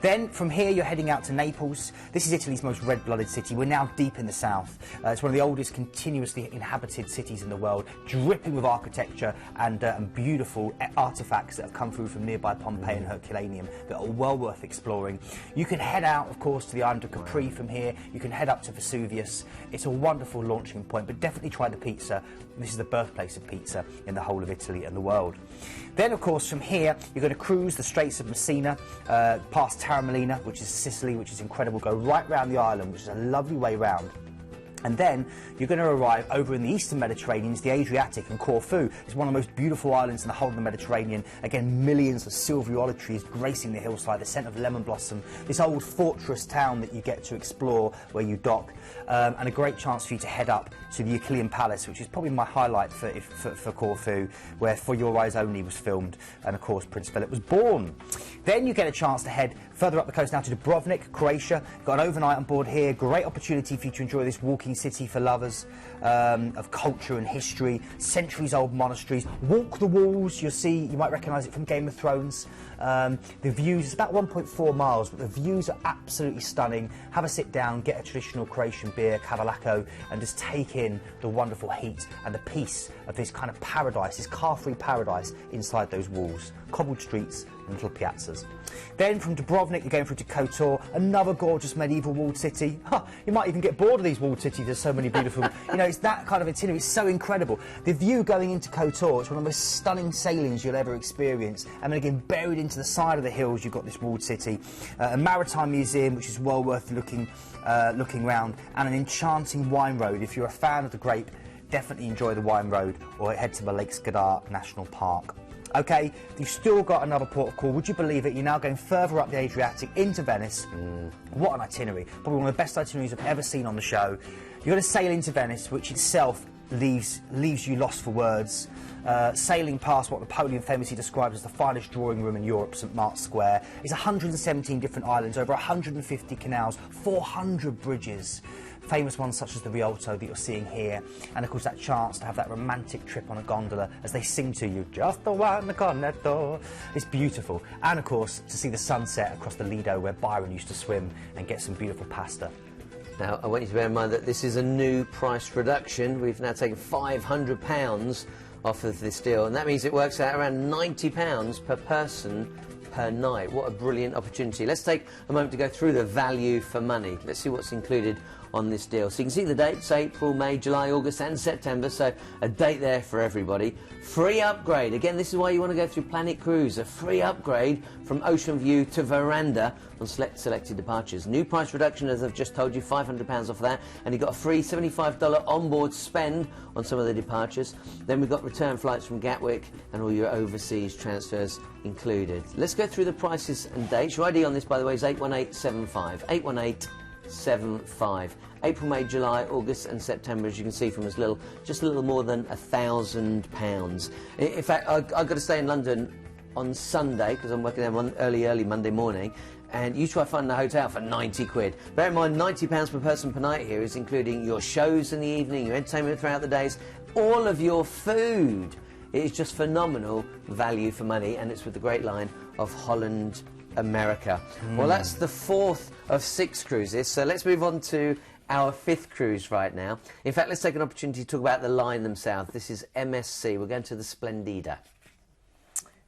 Then from here you're heading out to Naples. This is Italy's most red-blooded city. We're now deep in the south. It's one of the oldest continuously inhabited cities in the world, dripping with architecture and beautiful artefacts that have come through from nearby Pompeii and Herculaneum that are well worth exploring. You can head out, of course, to the island of Capri from here. You can head up to Vesuvius. It's a wonderful launching point, but definitely try the pizza. This is the birthplace of pizza in the whole of Italy and the world. Then, of course, from here, you're going to cruise the Straits of Messina, past Taormina, which is Sicily, which is incredible, go right round the island, which is a lovely way round. And then you're going to arrive over in the eastern Mediterranean, the Adriatic, and Corfu. It's one of the most beautiful islands in the whole of the Mediterranean. Again, millions of silvery olive trees gracing the hillside, the scent of lemon blossom, this old fortress town that you get to explore where you dock, and a great chance for you to head up to the Achillean Palace, which is probably my highlight for Corfu, where For Your Eyes Only was filmed, and of course Prince Philip was born. Then you get a chance to head further up the coast now to Dubrovnik, Croatia. Got an overnight on board here. Great opportunity for you to enjoy this walking city for lovers of culture and history, centuries-old monasteries. Walk the walls. You'll see, you might recognise it from Game of Thrones. The views, it's about 1.4 miles, but the views are absolutely stunning. Have a sit down, get a traditional Croatian beer, Kavalako, and just take in the wonderful heat and the peace of this kind of paradise, this car-free paradise inside those walls. Cobbled streets and little piazzas. Then from Dubrovnik, you're going through to Kotor, another gorgeous medieval walled city. You might even get bored of these walled cities, there's so many beautiful... You know, it's that kind of itinerary, it's so incredible. The view going into Kotor, it's one of the most stunning sailings you'll ever experience. And then again, buried into the side of the hills, you've got this walled city. A maritime museum, which is well worth looking round, and an enchanting wine road. If you're a fan of the grape, definitely enjoy the wine road, or head to the Lake Skadar National Park. Okay, you've still got another port of call. Would you believe it? You're now going further up the Adriatic into Venice. What an itinerary. Probably one of the best itineraries I've ever seen on the show. You're going to sail into Venice, which itself leaves you lost for words. Sailing past what Napoleon famously described as the finest drawing room in Europe, St Mark's Square. It's 117 different islands, over 150 canals, 400 bridges. Famous ones such as the Rialto that you're seeing here, and of course that chance to have that romantic trip on a gondola as they sing to you, just the one cornetto. It's beautiful. And of course to see the sunset across the Lido where Byron used to swim and get some beautiful pasta. Now, I want you to bear in mind that this is a new price reduction. We've now taken £500 off of this deal, and that means it works out around £90 per person per night. What a brilliant opportunity. Let's take a moment to go through the value for money. Let's see what's included on this deal. So you can see the dates: April, May, July, August and September, so a date there for everybody. Free upgrade. Again, this is why you want to go through Planet Cruise. A free upgrade from Ocean View to Veranda on selected departures. New price reduction, as I've just told you, £500 off of that, and you've got a free $75 onboard spend on some of the departures. Then we've got return flights from Gatwick and all your overseas transfers included. Let's go through the prices and dates. Your ID on this, by the way, is 81875. 81875. April, May, July, August and September, as you can see, from just a little more than £1,000. In fact, I've got to stay in London on Sunday because I'm working there on early Monday morning, and you try finding a hotel for 90 quid. Bear in mind, £90 per person per night here is including your shows in the evening, your entertainment throughout the days, all of your food. It is just phenomenal value for money, and it's with the great line of Holland America. Well, that's the fourth of 6 cruises, so let's move on to our 5th cruise right now. In fact, let's take an opportunity to talk about the line themselves. This is MSC. We're going to the Splendida.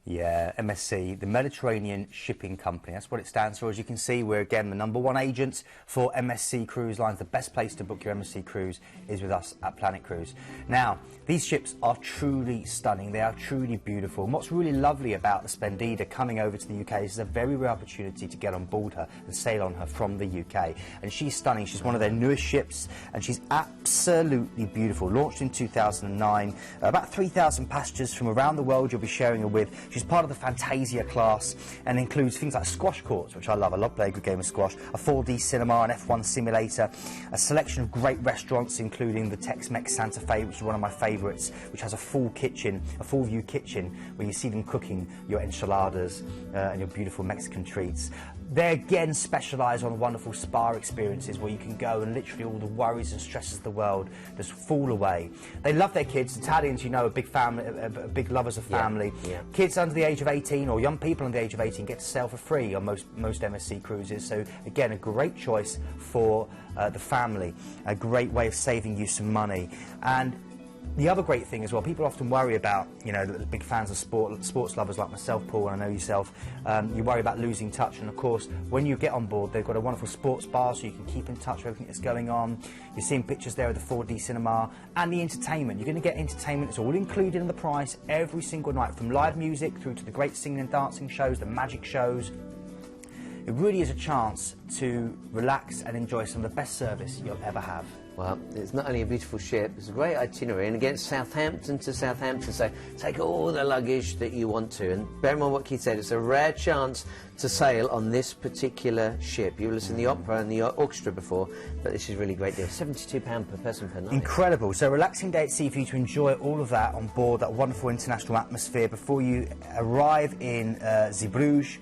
Yeah, MSC, the Mediterranean Shipping Company. That's what it stands for. As you can see, we're again the #1 agent for MSC Cruise Lines. The best place to book your MSC cruise is with us at Planet Cruise. Now, these ships are truly stunning. They are truly beautiful. And what's really lovely about the Splendida coming over to the UK is a very rare opportunity to get on board her and sail on her from the UK. And she's stunning. She's one of their newest ships, and she's absolutely beautiful. Launched in 2009, about 3,000 passengers from around the world you'll be sharing her with. She's part of the Fantasia class and includes things like squash courts, which I love. I love playing a good game of squash, a 4D cinema, an F1 simulator, a selection of great restaurants, including the Tex-Mex Santa Fe, which is one of my favourites, which has a full kitchen, a full-view kitchen, where you see them cooking your enchiladas and your beautiful Mexican treats. They again specialise on wonderful spa experiences where you can go and literally all the worries and stresses of the world just fall away. They love their kids. Italians, you know, are big family, big lovers of family. Yeah. Kids under the age of 18 or young people under the age of 18 get to sail for free on most MSC cruises. So again, a great choice for the family, a great way of saving you some money. And The other great thing as well, people often worry about, you know, the big fans of sports lovers like myself, Paul, and I know yourself, you worry about losing touch, and of course, when you get on board, they've got a wonderful sports bar so you can keep in touch with everything that's going on. You're seeing pictures there of the 4D cinema, and the entertainment. You're going to get entertainment, it's all included in the price every single night, from live music through to the great singing and dancing shows, the magic shows. It really is a chance to relax and enjoy some of the best service you'll ever have. Well, it's not only a beautiful ship, it's a great itinerary, and again, Southampton to Southampton, so take all the luggage that you want to, and bear in mind what Keith said, it's a rare chance to sail on this particular ship. You've listened to the opera and the orchestra before, but this is a really great deal. £72 per person per night. Incredible. So relaxing day at sea for you to enjoy all of that on board, that wonderful international atmosphere before you arrive in Zeebrugge.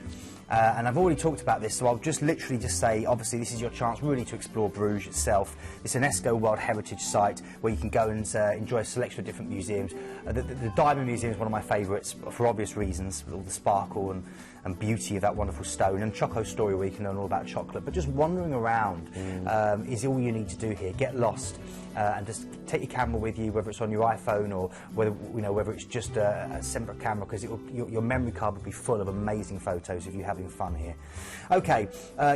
And I've already talked about this, so I'll just literally just say, obviously this is your chance really to explore Bruges itself. It's an UNESCO World Heritage Site where you can go and enjoy a selection of different museums. The Diamond Museum is one of my favourites for obvious reasons, with all the sparkle and beauty of that wonderful stone, and Choco Story where you can learn all about chocolate. But just wandering around is all you need to do here. Get lost and just take your camera with you, whether it's on your iPhone or whether it's just a separate camera, because your memory card will be full of amazing photos of you having fun here. Okay,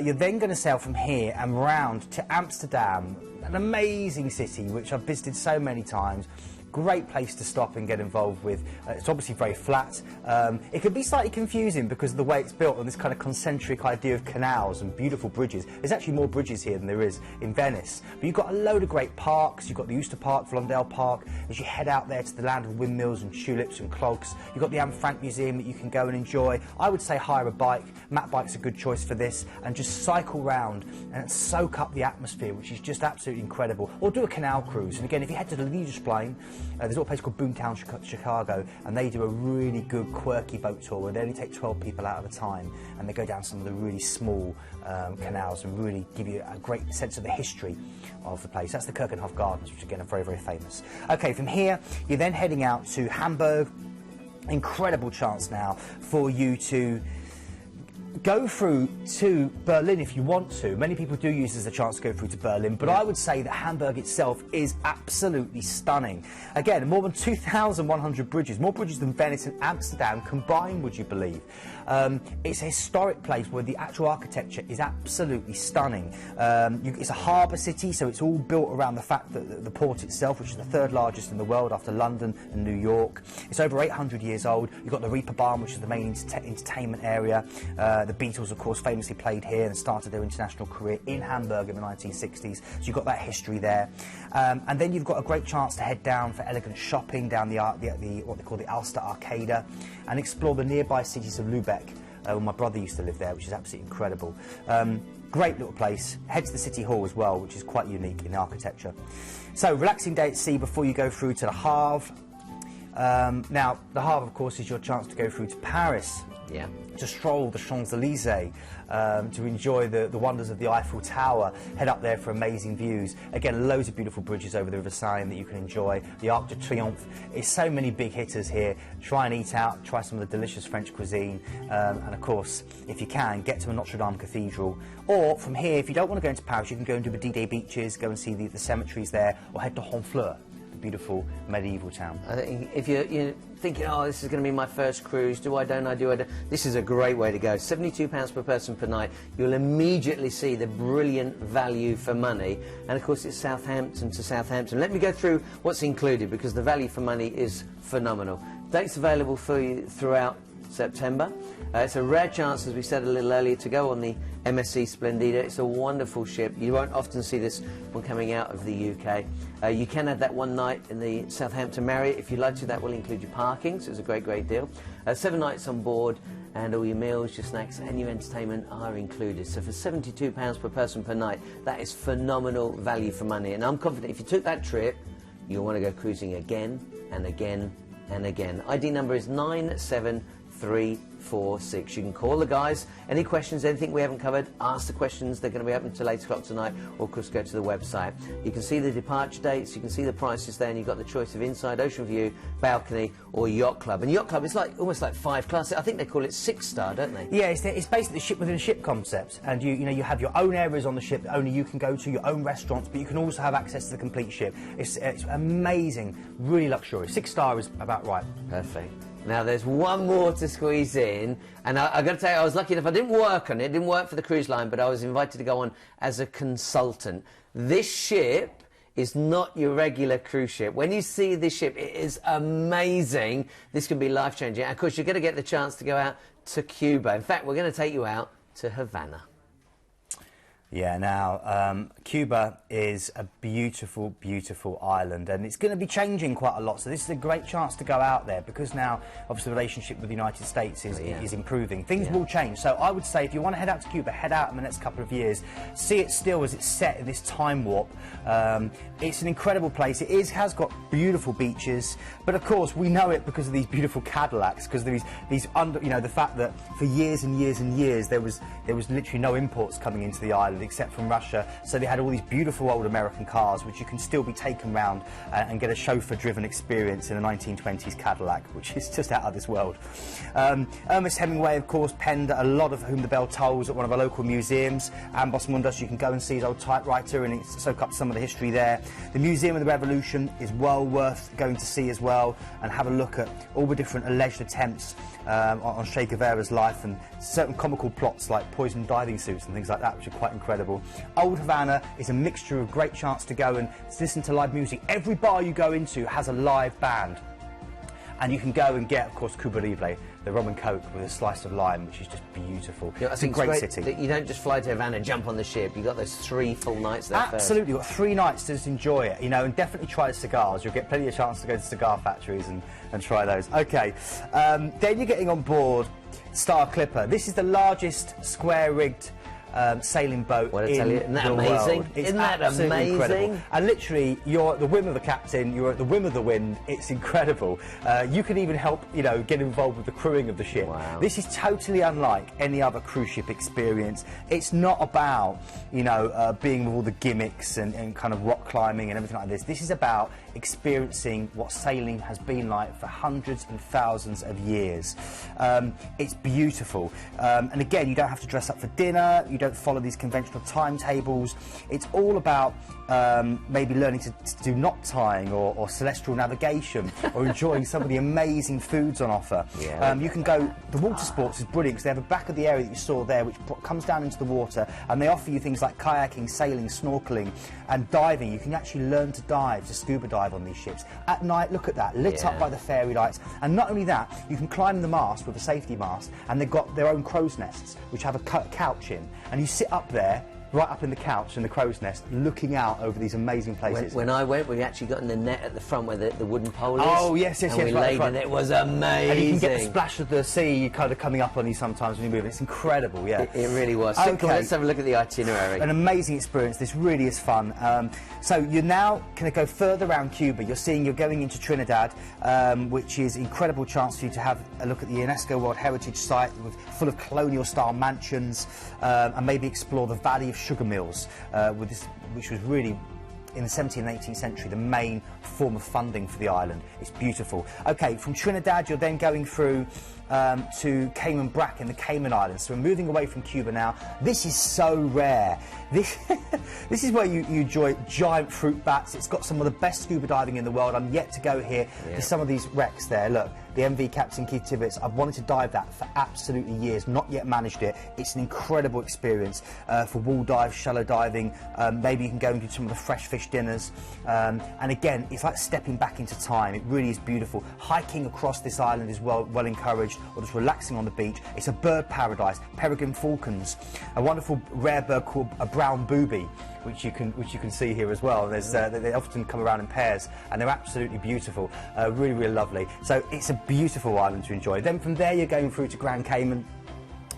you're then going to sail from here and round to Amsterdam, an amazing city which I've visited so many times. Great place to stop and get involved with. It's obviously very flat. It can be slightly confusing because of the way it's built on this kind of concentric idea of canals and beautiful bridges. There's actually more bridges here than there is in Venice. But you've got a load of great parks. You've got the Ooster Park, Vlondel Park. As you head out there to the land of windmills and tulips and clogs, you've got the Anne Frank Museum that you can go and enjoy. I would say hire a bike. Matt Bike's a good choice for this, and just cycle round and soak up the atmosphere, which is just absolutely incredible. Or do a canal cruise. And again, if you head to the Leisure Plain, there's a little place called Boomtown, Chicago, and they do a really good, quirky boat tour where they only take 12 people out at a time, and they go down some of the really small canals and really give you a great sense of the history of the place. That's the Kirkenhof Gardens, which again are very, very famous. Okay, from here, you're then heading out to Hamburg. Incredible chance now for you to go through to Berlin if you want to. Many people do use this as a chance to go through to Berlin, but I would say that Hamburg itself is absolutely stunning. Again, more than 2,100 bridges, more bridges than Venice and Amsterdam combined, would you believe? It's a historic place where the actual architecture is absolutely stunning. It's a harbour city, so it's all built around the fact that the port itself, which is the third largest in the world after London and New York, it's over 800 years old. You've got the Reeperbahn, which is the main entertainment area. The Beatles, of course, famously played here and started their international career in Hamburg in the 1960s, so you've got that history there. And then you've got a great chance to head down for elegant shopping down what they call the Alster Arcade, and explore the nearby cities of Lübeck, where my brother used to live there, which is absolutely incredible. Great little place. Head to the City Hall as well, which is quite unique in the architecture. So, relaxing day at sea before you go through to the Havre. Now, the Havre, of course, is your chance to go through to Paris. Yeah. To stroll the Champs-Élysées, to enjoy the wonders of the Eiffel Tower, head up there for amazing views. Again, loads of beautiful bridges over the River Seine that you can enjoy. The Arc de Triomphe. It's so many big hitters here. Try and eat out, try some of the delicious French cuisine, and of course, if you can, get to a Notre Dame Cathedral. Or from here, if you don't want to go into Paris, you can go and do the D-Day beaches, go and see the cemeteries there, or head to Honfleur, the beautiful medieval town. I think if you're thinking, oh, this is going to be my first cruise, do I, don't I, do I, don't? This is a great way to go. £72 per person per night. You'll immediately see the brilliant value for money. And of course, it's Southampton to Southampton. Let me go through what's included, because the value for money is phenomenal. Dates available for you throughout September. It's a rare chance, as we said a little earlier, to go on the MSC Splendida. It's a wonderful ship. You won't often see this when coming out of the UK. You can have that one night in the Southampton Marriott if you'd like to. That will include your parking, so it's a great, great deal. 7 nights on board, and all your meals, your snacks and your entertainment are included. So for £72 per person per night, that is phenomenal value for money. And I'm confident if you took that trip, you'll want to go cruising again and again and again. ID number is 97 346. You can call the guys. Any questions, anything we haven't covered, ask the questions. They're going to be open until 8 o'clock tonight, or of course go to the website. You can see the departure dates, you can see the prices there, and you've got the choice of inside, ocean view, balcony, or yacht club. And yacht club is like almost like 5 class. I think they call it 6-star, don't they? Yeah, it's basically the ship within a ship concept, and you know you have your own areas on the ship that only you can go to, your own restaurants, but you can also have access to the complete ship. It's amazing, really luxurious. 6-star is about right. Perfect. Now there's one more to squeeze in, and I've got to tell you, I was lucky enough. I didn't work on it, didn't work for the cruise line, but I was invited to go on as a consultant. This ship is not your regular cruise ship. When you see this ship, it is amazing. This can be life-changing. And of course, you're going to get the chance to go out to Cuba. In fact, we're going to take you out to Havana. Yeah, now, Cuba is a beautiful, beautiful island, and it's going to be changing quite a lot, so this is a great chance to go out there, because now, obviously, the relationship with the United States is improving. Things will change, so I would say if you want to head out to Cuba, head out in the next couple of years. See it still as it's set in this time warp. It's an incredible place. It has got beautiful beaches, but of course, we know it because of these beautiful Cadillacs, because there is the fact that for years and years and years, there was literally no imports coming into the island, except from Russia, so they had all these beautiful old American cars which you can still be taken round and get a chauffeur-driven experience in a 1920s Cadillac, which is just out of this world. Ernest Hemingway, of course, penned a lot of Whom the Bell Tolls at one of our local museums, Ambos Mundus. You can go and see his old typewriter and soak up some of the history there. The Museum of the Revolution is well worth going to see as well, and have a look at all the different alleged attempts on Che Guevara's life, and certain comical plots like poison diving suits and things like that, which are quite incredible. Old Havana is a mixture of great chance to go and listen to live music. Every bar you go into has a live band, and you can go and get, of course, Cuba Libre, the rum and coke with a slice of lime, which is just beautiful. Yeah, it's a great city. That you don't just fly to Havana and jump on the ship. You've got those 3 full nights there. Absolutely, you've got 3 nights to just enjoy it, you know, and definitely try the cigars. You'll get plenty of chance to go to cigar factories and try those. Okay, then you're getting on board Star Clipper. This is the largest square-rigged sailing boat in the world. Isn't that amazing? Incredible. And literally, you're at the whim of the captain, you're at the whim of the wind. It's incredible. You can even help, you know, get involved with the crewing of the ship. Wow. This is totally unlike any other cruise ship experience. It's not about, you know, being with all the gimmicks and kind of rock climbing and everything like this. This is about experiencing what sailing has been like for hundreds and thousands of years. It's beautiful. And again, you don't have to dress up for dinner. You don't follow these conventional timetables. It's all about maybe learning to do knot tying or celestial navigation, or enjoying some of the amazing foods on offer. Yeah. You can go, the water sports is brilliant, because they have a back of the area that you saw there which comes down into the water, and they offer you things like kayaking, sailing, snorkeling and diving. You can actually learn to dive, to scuba dive on these ships. At night, look at that, lit up by the fairy lights. And not only that, you can climb the mast with a safety mast, and they've got their own crow's nests which have a couch in, and you sit up there, right up in the couch in the crow's nest, looking out over these amazing places. When I went, we actually got in the net at the front where the wooden pole is. Oh, yes, and we laid in it. It was amazing. And you can get the splash of the sea kind of coming up on you sometimes when you move. It's incredible, yeah. It really was. So cool. Let's have a look at the itinerary. An amazing experience. This really is fun. So you're now going to go further around Cuba. You're going into Trinidad, which is an incredible chance for you to have a look at the UNESCO World Heritage Site, full of colonial-style mansions, and maybe explore the Valley of Sugar Mills, which was really, in the 17th and 18th century, the main form of funding for the island. It's beautiful. Okay, from Trinidad, you're then going through to Cayman Brac in the Cayman Islands. So we're moving away from Cuba now. This is so rare. This is where you enjoy giant fruit bats. It's got some of the best scuba diving in the world. I'm yet to go here to some of these wrecks there. Look, the MV Captain Keith Tibbets. I've wanted to dive that for absolutely years, not yet managed it. It's an incredible experience for wall dive, shallow diving. Maybe you can go and do some of the fresh fish dinners. And again, it's like stepping back into time. It really is beautiful. Hiking across this island is well encouraged, or just relaxing on the beach. It's a bird paradise. Peregrine falcons, a wonderful rare bird called a brown booby, which you can see here as well. There's they often come around in pairs, and they're absolutely beautiful, really lovely. So it's a beautiful island to enjoy. Then from there you're going through to Grand Cayman.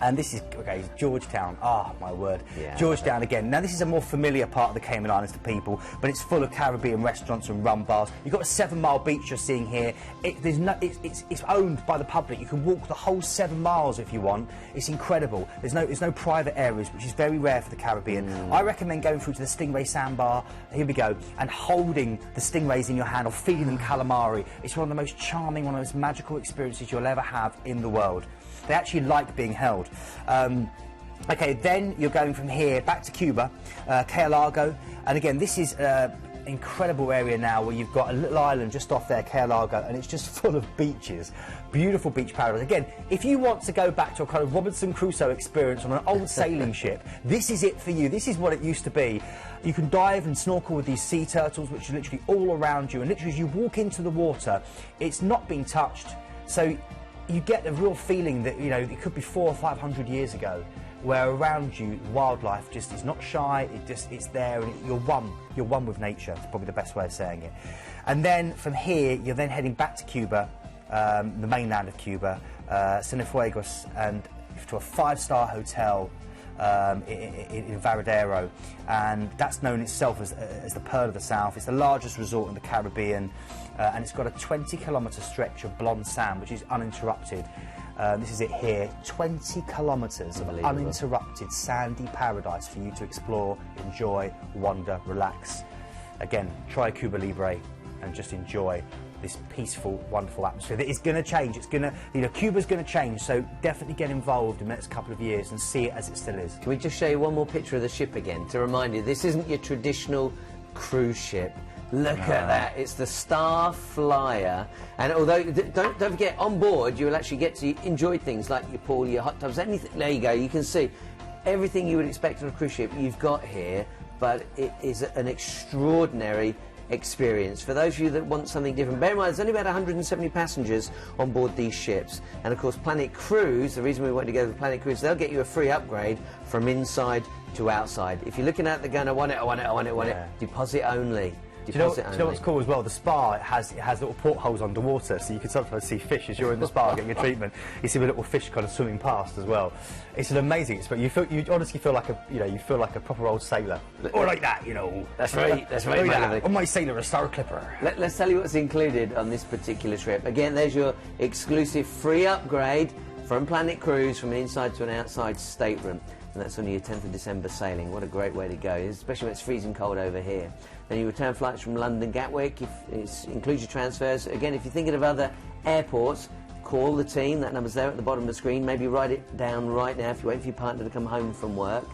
And this is, okay, Georgetown. Ah, my word. Yeah, Georgetown again. Now, this is a more familiar part of the Cayman Islands to people, but it's full of Caribbean restaurants and rum bars. You've got a 7 mile beach you're seeing here. It's owned by the public. You can walk the whole 7 miles if you want. It's incredible. There's no private areas, which is very rare for the Caribbean. I recommend going through to the Stingray Sandbar. Here we go. And holding the stingrays in your hand or feeding them calamari. It's one of the most charming, one of the most magical experiences you'll ever have in the world. They actually like being held. Okay, then you're going from here back to Cuba, Cayo Largo, and again, this is an incredible area now where you've got a little island just off there, Cayo Largo, and it's just full of beaches. Beautiful beach paradise. Again, if you want to go back to a kind of Robinson Crusoe experience on an old sailing ship, this is it for you. This is what it used to be. You can dive and snorkel with these sea turtles, which are literally all around you, and literally as you walk into the water, it's not being touched, so you get a real feeling that, you know, it could be 400 or 500 years ago, where around you wildlife just is not shy, it's there, and you're one with nature. It's probably the best way of saying it. And then from here you're then heading back to Cuba, the mainland of Cuba, Cienfuegos, and to a 5-star hotel in Varadero, and that's known itself as the Pearl of the South. It's the largest resort in the Caribbean, and it's got a 20-kilometre stretch of blonde sand which is uninterrupted. This is it here, 20 kilometres of uninterrupted sandy paradise for you to explore, enjoy, wander, relax. Again, try Cuba Libre and just enjoy this peaceful, wonderful atmosphere that is going to change. It's going to, you know, Cuba's going to change, so definitely get involved in the next couple of years and see it as it still is. Can we just show you one more picture of the ship again to remind you this isn't your traditional cruise ship. Look at that, it's the Star Flyer, and although don't forget, on board you will actually get to enjoy things like your pool, your hot tubs, anything. There you go, you can see everything you would expect on a cruise ship you've got here, but it is an extraordinary experience. For those of you that want something different, bear in mind there's only about 170 passengers on board these ships, and of course Planet Cruise, the reason we want to go with Planet Cruise, they'll get you a free upgrade from inside to outside. If you're looking at the gun, I want it, deposit only. Do you know what's cool as well? The spa has little portholes underwater, so you can sometimes see fish as you're in the spa getting a treatment. You see the little fish kind of swimming past as well. It's an amazing experience. You honestly feel like a proper old sailor, or like that, you know. That's right. That's right. Like on my sailor, a Star Clipper. Let's tell you what's included on this particular trip. Again, there's your exclusive free upgrade from Planet Cruise from an inside to an outside stateroom. And that's on your 10th of December sailing. What a great way to go, especially when it's freezing cold over here. Then you return flights from London Gatwick, if it includes your transfers. Again, if you're thinking of other airports, call the team. That number's there at the bottom of the screen. Maybe write it down right now if you wait for your partner to come home from work.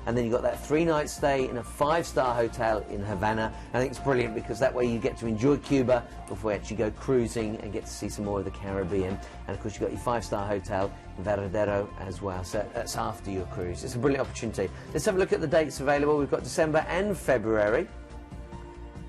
And then you've got that 3-night stay in a 5-star hotel in Havana. I think it's brilliant because that way you get to enjoy Cuba before you actually go cruising and get to see some more of the Caribbean. And of course you've got your 5-star hotel in Varadero as well, so that's after your cruise. It's a brilliant opportunity. Let's have a look at the dates available. We've got December and February.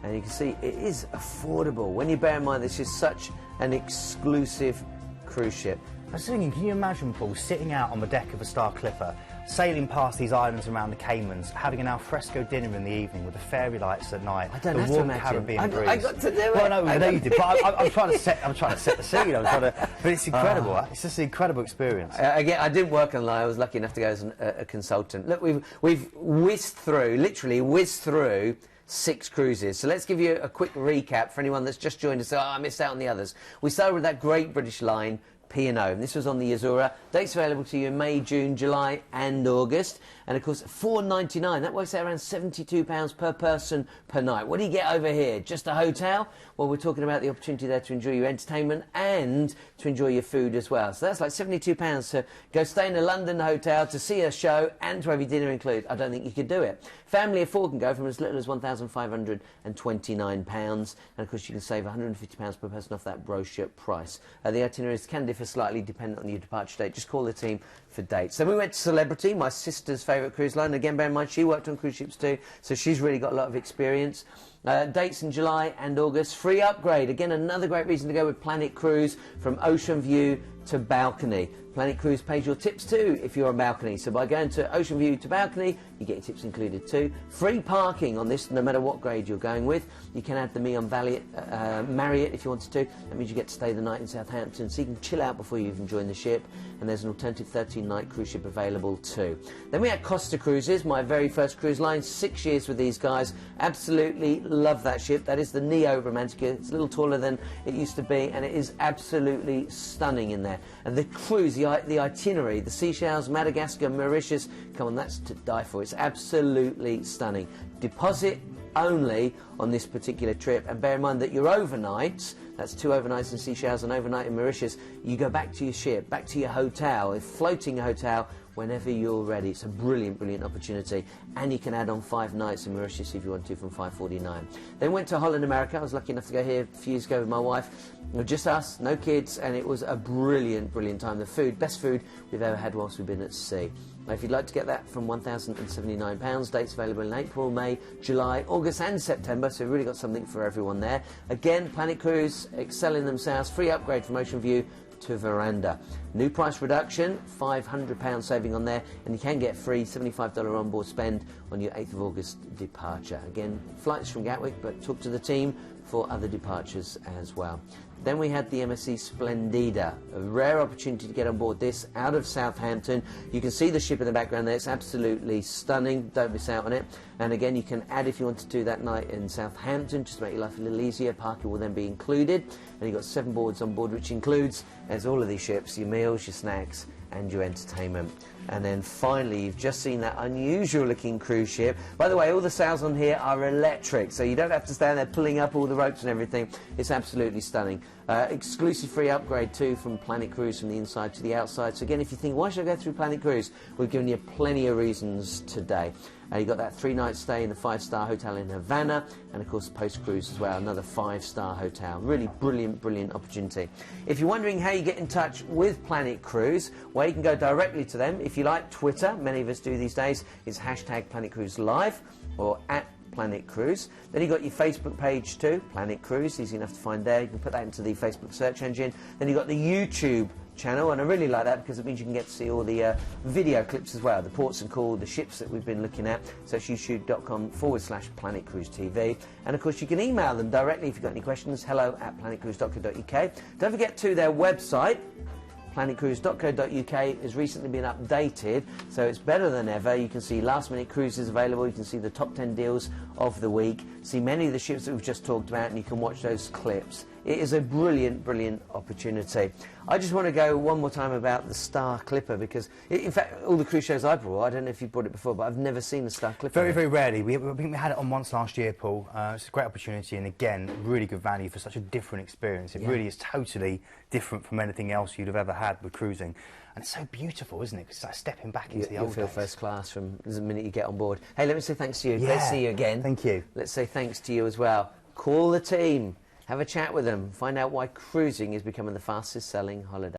And you can see it is affordable when you bear in mind this is such an exclusive cruise ship. I was thinking, can you imagine, Paul, sitting out on the deck of a Star Clipper, sailing past these islands around the Caymans, having an alfresco dinner in the evening with the fairy lights at night, I don't the have to warm imagine. Caribbean breeze. I got to do it. Well, no, I know you did, but I'm trying to set the scene. But it's incredible. It's just an incredible experience. Again, I didn't work on line. I was lucky enough to go as a consultant. Look, we've whizzed through, literally whizzed through 6 cruises. So let's give you a quick recap for anyone that's just joined us. Oh, I missed out on the others. We started with that great British line, P&O, and this was on the Azura. Dates available to you in May, June, July and August. And of course, $4.99. That works out around £72 per person per night. What do you get over here? Just a hotel? Well, we're talking about the opportunity there to enjoy your entertainment and to enjoy your food as well. So that's like £72 to go stay in a London hotel, to see a show and to have your dinner included. I don't think you could do it. Family of 4 can go from as little as £1,529. And of course, you can save £150 per person off that brochure price. The itineraries can differ slightly depending on your departure date. Just call the team for dates. Then we went to Celebrity, my sister's favourite cruise line. Again, bear in mind, she worked on cruise ships too, so she's really got a lot of experience. Dates in July and August. Free upgrade. Again, another great reason to go with Planet Cruise from ocean view to balcony. Planet Cruise pays your tips too if you're on balcony. So by going to ocean view to balcony, you get your tips included too. Free parking on this, no matter what grade you're going with. You can add the Me on Marriott if you wanted to. That means you get to stay the night in Southampton, so you can chill out before you even join the ship. And there's an alternative 13-night cruise ship available too. Then we had Costa Cruises, my very first cruise line. 6 years with these guys. Absolutely love that ship. That is the Neo Romantica. It's a little taller than it used to be, and it is absolutely stunning in there. And the cruise, the itinerary, the Seychelles, Madagascar, Mauritius, come on, that's to die for. It's absolutely stunning. Deposit only on this particular trip, and bear in mind that your overnights, that's 2 overnights in Seychelles and overnight in Mauritius, you go back to your ship, back to your hotel, a floating hotel, whenever you're ready. It's a brilliant, brilliant opportunity, and you can add on 5 nights in Mauritius if you want to from $549. Then went to Holland America. I was lucky enough to go here a few years ago with my wife. Just us, no kids, and it was a brilliant, brilliant time. The food, best food we've ever had whilst we've been at sea. Now, if you'd like to get that from £1,079, dates available in April, May, July, August and September, so we've really got something for everyone there. Again, Planet Cruise, excelling themselves, free upgrade from Ocean View to Veranda. New price reduction, £500 saving on there, and you can get free $75 onboard spend on your 8th of August departure. Again, flights from Gatwick, but talk to the team for other departures as well. Then we had the MSC Splendida, a rare opportunity to get on board this out of Southampton. You can see the ship in the background there. It's absolutely stunning. Don't miss out on it. And again, you can add if you want to do that night in Southampton, just to make your life a little easier. Parking will then be included. And you've got 7 boards on board, which includes, as all of these ships, your meals, your snacks, and your entertainment. And then finally, you've just seen that unusual looking cruise ship. By the way, all the sails on here are electric, so you don't have to stand there pulling up all the ropes and everything. It's absolutely stunning. Exclusive free upgrade too from Planet Cruise from the inside to the outside. So again, if you think, why should I go through Planet Cruise? We've given you plenty of reasons today. You've got that 3-night stay in the 5-star hotel in Havana, and of course post-cruise as well, another 5-star hotel. Really brilliant, brilliant opportunity. If you're wondering how you get in touch with Planet Cruise, well, you can go directly to them. If you like Twitter, many of us do these days, it's hashtag Planet Cruise Live or at Planet Cruise. Then you've got your Facebook page too, Planet Cruise, easy enough to find there. You can put that into the Facebook search engine. Then you've got the YouTube channel, and I really like that because it means you can get to see all the video clips as well, the ports and call, the ships that we've been looking at. So it's youtube.com/Planet Cruise TV. And of course you can email them directly if you've got any questions, hello@planetcruise.co.uk. Don't forget to their website, planetcruise.co.uk has recently been updated, so it's better than ever. You can see last minute cruises available, you can see the top 10 deals of the week, see many of the ships that we've just talked about, and you can watch those clips. It is a brilliant, brilliant opportunity. I just want to go one more time about the Star Clipper, because in fact all the cruise shows I brought, I don't know if you've brought it before, but I've never seen the Star Clipper. Very, very rarely. I think we had it on once last year, Paul. It's a great opportunity, and again, really good value for such a different experience. It really is totally different from anything else you'd have ever had with cruising. And it's so beautiful, isn't it? Because it's like stepping back into the old days. You'll feel first class from the minute you get on board. Hey, let me say thanks to you. Let's see you again. Thank you. Let's say thanks to you as well. Call the team, have a chat with them, find out why cruising is becoming the fastest selling holiday.